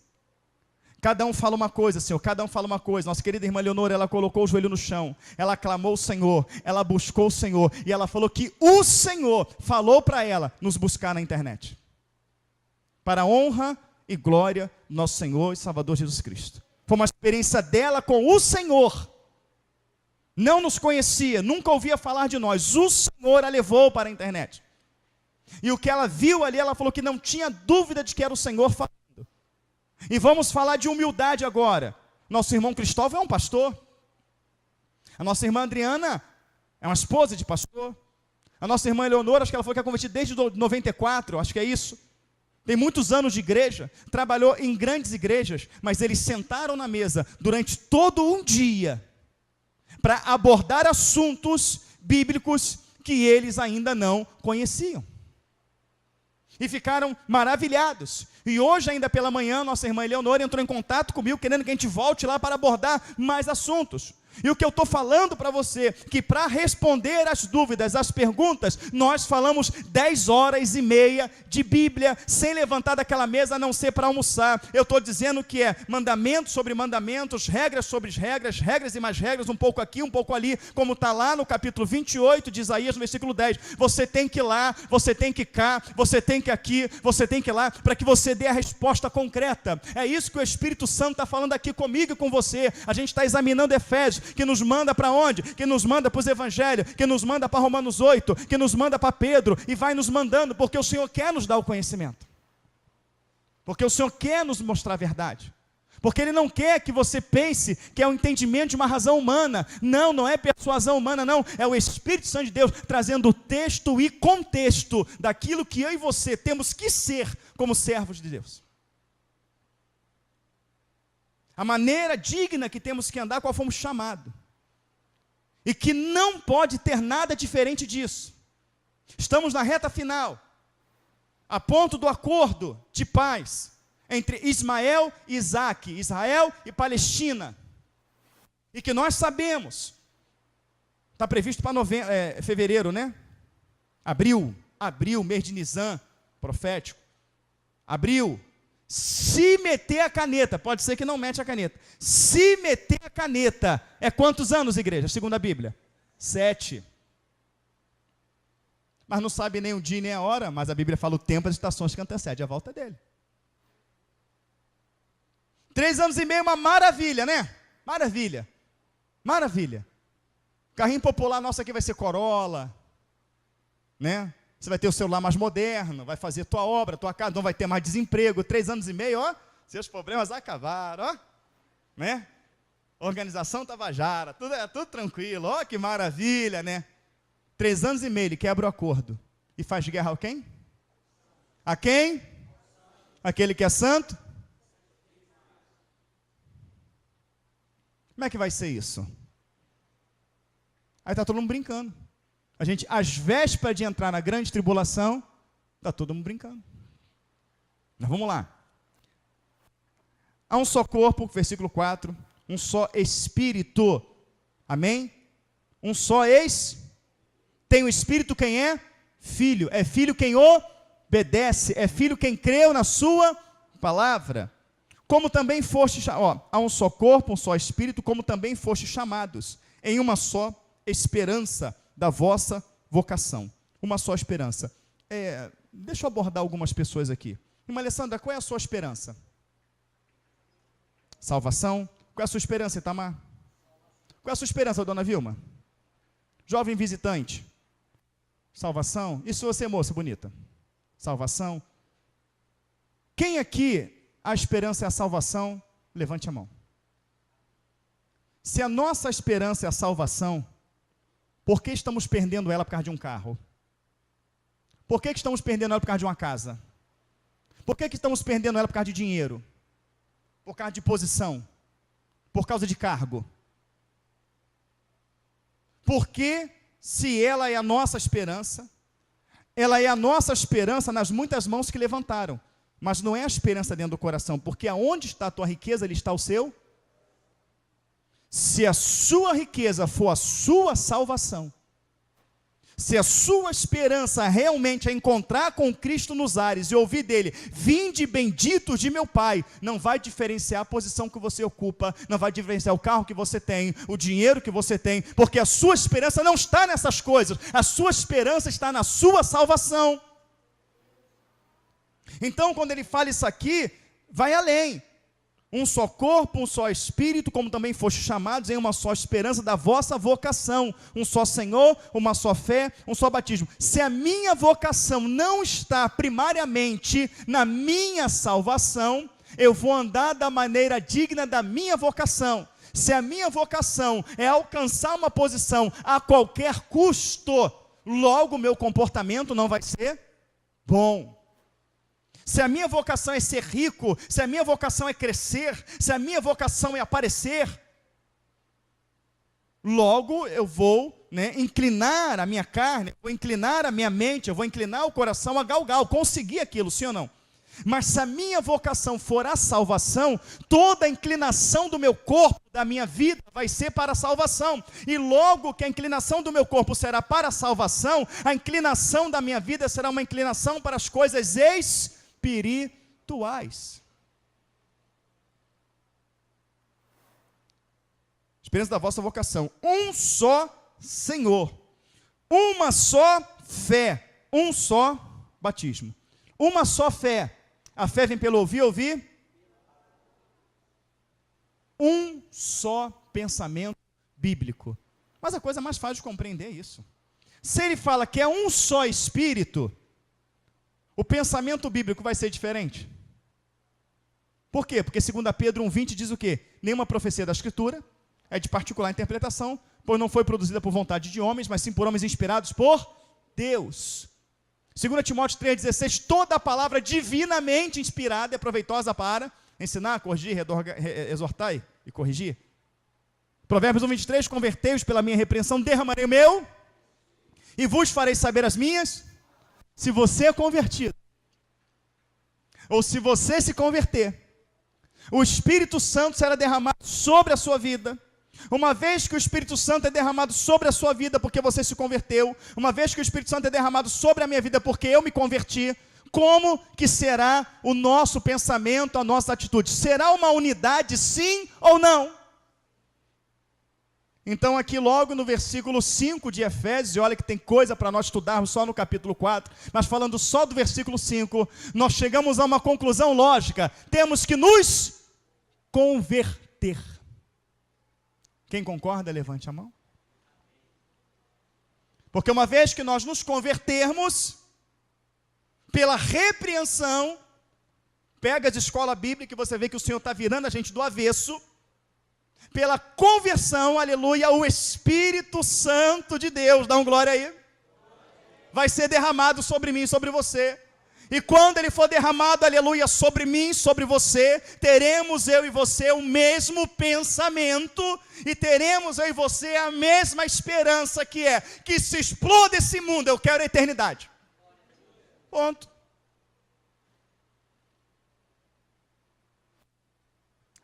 Cada um fala uma coisa, Senhor, cada um fala uma coisa. Nossa querida irmã Leonora, ela colocou o joelho no chão, ela clamou o Senhor, ela buscou o Senhor, e ela falou que o Senhor falou para ela nos buscar na internet. Para a honra e glória do nosso Senhor e Salvador Jesus Cristo. Foi uma experiência dela com o Senhor. Não nos conhecia, nunca ouvia falar de nós. O Senhor a levou para a internet. E o que ela viu ali, ela falou que não tinha dúvida de que era o Senhor falando. E vamos falar de humildade agora. Nosso irmão Cristóvão é um pastor. A nossa irmã Adriana é uma esposa de pastor. A nossa irmã Eleonora, acho que ela foi convertida desde 94, acho que é isso. Tem muitos anos de igreja, trabalhou em grandes igrejas, mas eles sentaram na mesa durante todo um dia para abordar assuntos bíblicos que eles ainda não conheciam. E ficaram maravilhados. E hoje, ainda pela manhã, nossa irmã Eleonora entrou em contato comigo, querendo que a gente volte lá para abordar mais assuntos. E o que eu estou falando para você, que para responder às dúvidas, às perguntas, nós falamos 10 horas e meia de Bíblia, sem levantar daquela mesa, a não ser para almoçar. Eu estou dizendo que é mandamentos sobre mandamentos, regras sobre regras, regras e mais regras, um pouco aqui, um pouco ali, como está lá no capítulo 28 de Isaías, no versículo 10. Você tem que ir lá, você tem que ir cá, você tem que ir aqui, você tem que ir lá, para que você dê a resposta concreta. É isso que o Espírito Santo está falando aqui comigo e com você. A gente está examinando Efésios, que nos manda para onde? Que nos manda para os evangelhos, que nos manda para Romanos 8, que nos manda para Pedro, e vai nos mandando, porque o Senhor quer nos dar o conhecimento, porque o Senhor quer nos mostrar a verdade, porque Ele não quer que você pense que é o entendimento de uma razão humana. Não, não é persuasão humana, não, é o Espírito Santo de Deus trazendo o texto e contexto daquilo que eu e você temos que ser como servos de Deus. A maneira digna que temos que andar, qual fomos chamados. E que não pode ter nada diferente disso. Estamos na reta final, a ponto do acordo de paz entre Ismael e Isaque, Israel e Palestina. E que nós sabemos, está previsto para fevereiro, né? Abril, mês de Nisan, profético. Abril. Se meter a caneta, pode ser que não mete a caneta. Se meter a caneta, é quantos anos, igreja? Segundo a Bíblia? 7. Mas não sabe nem o dia nem a hora, mas a Bíblia fala o tempo, as estações que antecede a volta dele. 3 anos e meio, uma maravilha, né? Maravilha. Maravilha. Carrinho popular nosso aqui vai ser Corolla, né? Você vai ter o celular mais moderno, vai fazer tua obra, tua casa, não vai ter mais desemprego. 3 anos e meio, ó, seus problemas acabaram, ó, né? Organização Tabajara, tudo tranquilo, ó, que maravilha, né? 3 anos e meio, ele quebra o acordo e faz guerra a quem? A quem? Aquele que é santo? Como é que vai ser isso? Aí está todo mundo brincando. A gente, às vésperas de entrar na grande tribulação, está todo mundo brincando. Mas vamos lá. Há um só corpo, versículo 4, um só Espírito. Amém? Um só tem o Espírito quem é? Filho. É filho quem obedece. É filho quem creu na sua palavra. Como também foste, há um só corpo, um só Espírito, como também foste chamados, em uma só esperança da vossa vocação. Uma só esperança. Deixa eu abordar algumas pessoas aqui. Irmã Alessandra, qual é a sua esperança? Salvação. Qual é a sua esperança, Itamar? Qual é a sua esperança, dona Vilma? Jovem visitante. Salvação. E se você, moça bonita? Salvação. Quem aqui a esperança é a salvação? Levante a mão. Se a nossa esperança é a salvação, por que estamos perdendo ela por causa de um carro? Por que estamos perdendo ela por causa de uma casa? Por que estamos perdendo ela por causa de dinheiro? Por causa de posição? Por causa de cargo? Porque se ela é a nossa esperança, ela é a nossa esperança nas muitas mãos que levantaram, mas não é a esperança dentro do coração, porque aonde está a tua riqueza, ali está o seu. Se a sua riqueza for a sua salvação, se a sua esperança realmente é encontrar com Cristo nos ares e ouvir dele, vinde benditos de meu Pai, não vai diferenciar a posição que você ocupa, não vai diferenciar o carro que você tem, o dinheiro que você tem, porque a sua esperança não está nessas coisas, a sua esperança está na sua salvação. Então, quando ele fala isso aqui, vai além. Um só corpo, um só espírito, como também foste chamados em uma só esperança da vossa vocação. Um só Senhor, uma só fé, um só batismo. Se a minha vocação não está primariamente na minha salvação, eu vou andar da maneira digna da minha vocação. Se a minha vocação é alcançar uma posição a qualquer custo, logo o meu comportamento não vai ser bom. Se a minha vocação é ser rico, se a minha vocação é crescer, se a minha vocação é aparecer, logo eu vou inclinar a minha carne, vou inclinar a minha mente, eu vou inclinar o coração a galgar, conseguir aquilo, sim ou não? Mas se a minha vocação for a salvação, toda a inclinação do meu corpo, da minha vida, vai ser para a salvação. E logo que a inclinação do meu corpo será para a salvação, a inclinação da minha vida será uma inclinação para as coisas espirituais. Esperança da vossa vocação. Um só Senhor, uma só fé, um só batismo, uma só fé. A fé vem pelo ouvir. Um só pensamento bíblico. Mas a coisa mais fácil de compreender é isso. Se ele fala que é um só Espírito, o pensamento bíblico vai ser diferente. Por quê? Porque 2 Pedro 1,20 diz o quê? Nenhuma profecia da Escritura é de particular interpretação, pois não foi produzida por vontade de homens, mas sim por homens inspirados por Deus. 2 Timóteo 3,16, toda a palavra divinamente inspirada é proveitosa para ensinar, corrigir, exortar e corrigir. Provérbios 1,23, convertei-os pela minha repreensão, derramarei o meu, e vos farei saber as minhas. Se você é convertido, ou se você se converter, o Espírito Santo será derramado sobre a sua vida. Uma vez que o Espírito Santo é derramado sobre a sua vida porque você se converteu, uma vez que o Espírito Santo é derramado sobre a minha vida porque eu me converti, como que será o nosso pensamento, a nossa atitude? Será uma unidade, sim ou não? Então aqui logo no versículo 5 de Efésios, e olha que tem coisa para nós estudarmos só no capítulo 4, mas falando só do versículo 5, nós chegamos a uma conclusão lógica: temos que nos converter. Quem concorda, levante a mão. Porque uma vez que nós nos convertermos, pela repreensão, pega as escolas bíblicas e você vê que o Senhor está virando a gente do avesso, pela conversão, aleluia, o Espírito Santo de Deus, dá um glória aí, vai ser derramado sobre mim e sobre você. E quando ele for derramado, aleluia, sobre mim, sobre você, teremos eu e você o mesmo pensamento, e teremos eu e você a mesma esperança, que é, que se exploda esse mundo, eu quero a eternidade. Ponto.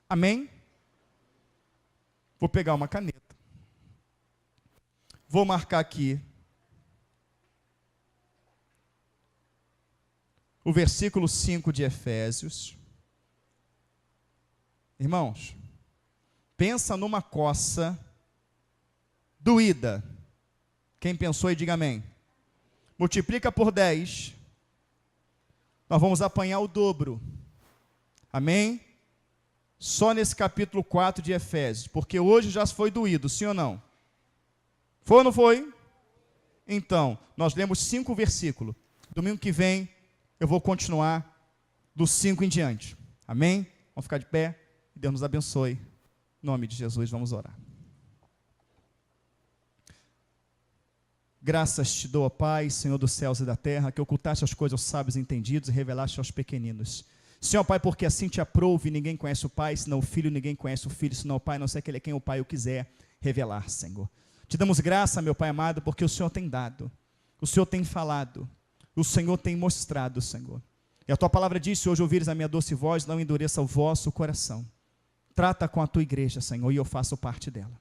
Amém? Vou pegar uma caneta. Vou marcar aqui o versículo 5 de Efésios. Irmãos, pensa numa coça doída. Quem pensou aí, diga amém. Multiplica por 10. Nós vamos apanhar o dobro. Amém? Só nesse capítulo 4 de Efésios, porque hoje já foi doído, sim ou não? Foi ou não foi? Então, nós lemos 5 versículos. Domingo que vem, eu vou continuar do 5 em diante. Amém? Vamos ficar de pé. Deus nos abençoe. Em nome de Jesus, vamos orar. Graças te dou, ó Pai, Senhor dos céus e da terra, que ocultaste as coisas aos sábios e entendidos e revelaste aos pequeninos. Senhor Pai, porque assim te aprouve, ninguém conhece o Pai, senão o Filho, ninguém conhece o Filho, senão o Pai, a não ser aquele a quem o Pai o quiser revelar, Senhor. Te damos graça, meu Pai amado, porque o Senhor tem dado, o Senhor tem falado, o Senhor tem mostrado, Senhor. E a tua palavra diz: se hoje ouvires a minha doce voz, não endureça o vosso coração. Trata com a tua igreja, Senhor, e eu faço parte dela.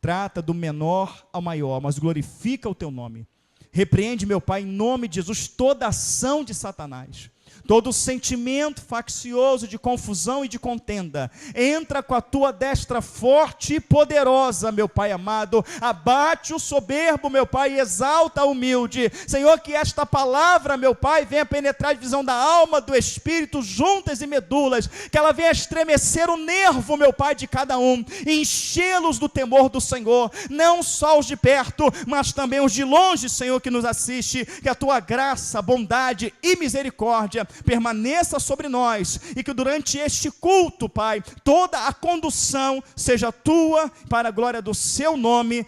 Trata do menor ao maior, mas glorifica o teu nome. Repreende, meu Pai, em nome de Jesus, toda ação de Satanás, todo sentimento faccioso de confusão e de contenda. Entra com a tua destra forte e poderosa, meu Pai amado. Abate o soberbo, meu Pai, e exalta o humilde. Senhor, que esta palavra, meu Pai, venha penetrar a divisão da alma, do espírito, juntas e medulas. Que ela venha estremecer o nervo, meu Pai, de cada um. E enchê-los do temor do Senhor. Não só os de perto, mas também os de longe, Senhor, que nos assiste. Que a tua graça, bondade e misericórdia permaneça sobre nós, e que durante este culto, Pai, toda a condução seja tua, para a glória do seu nome.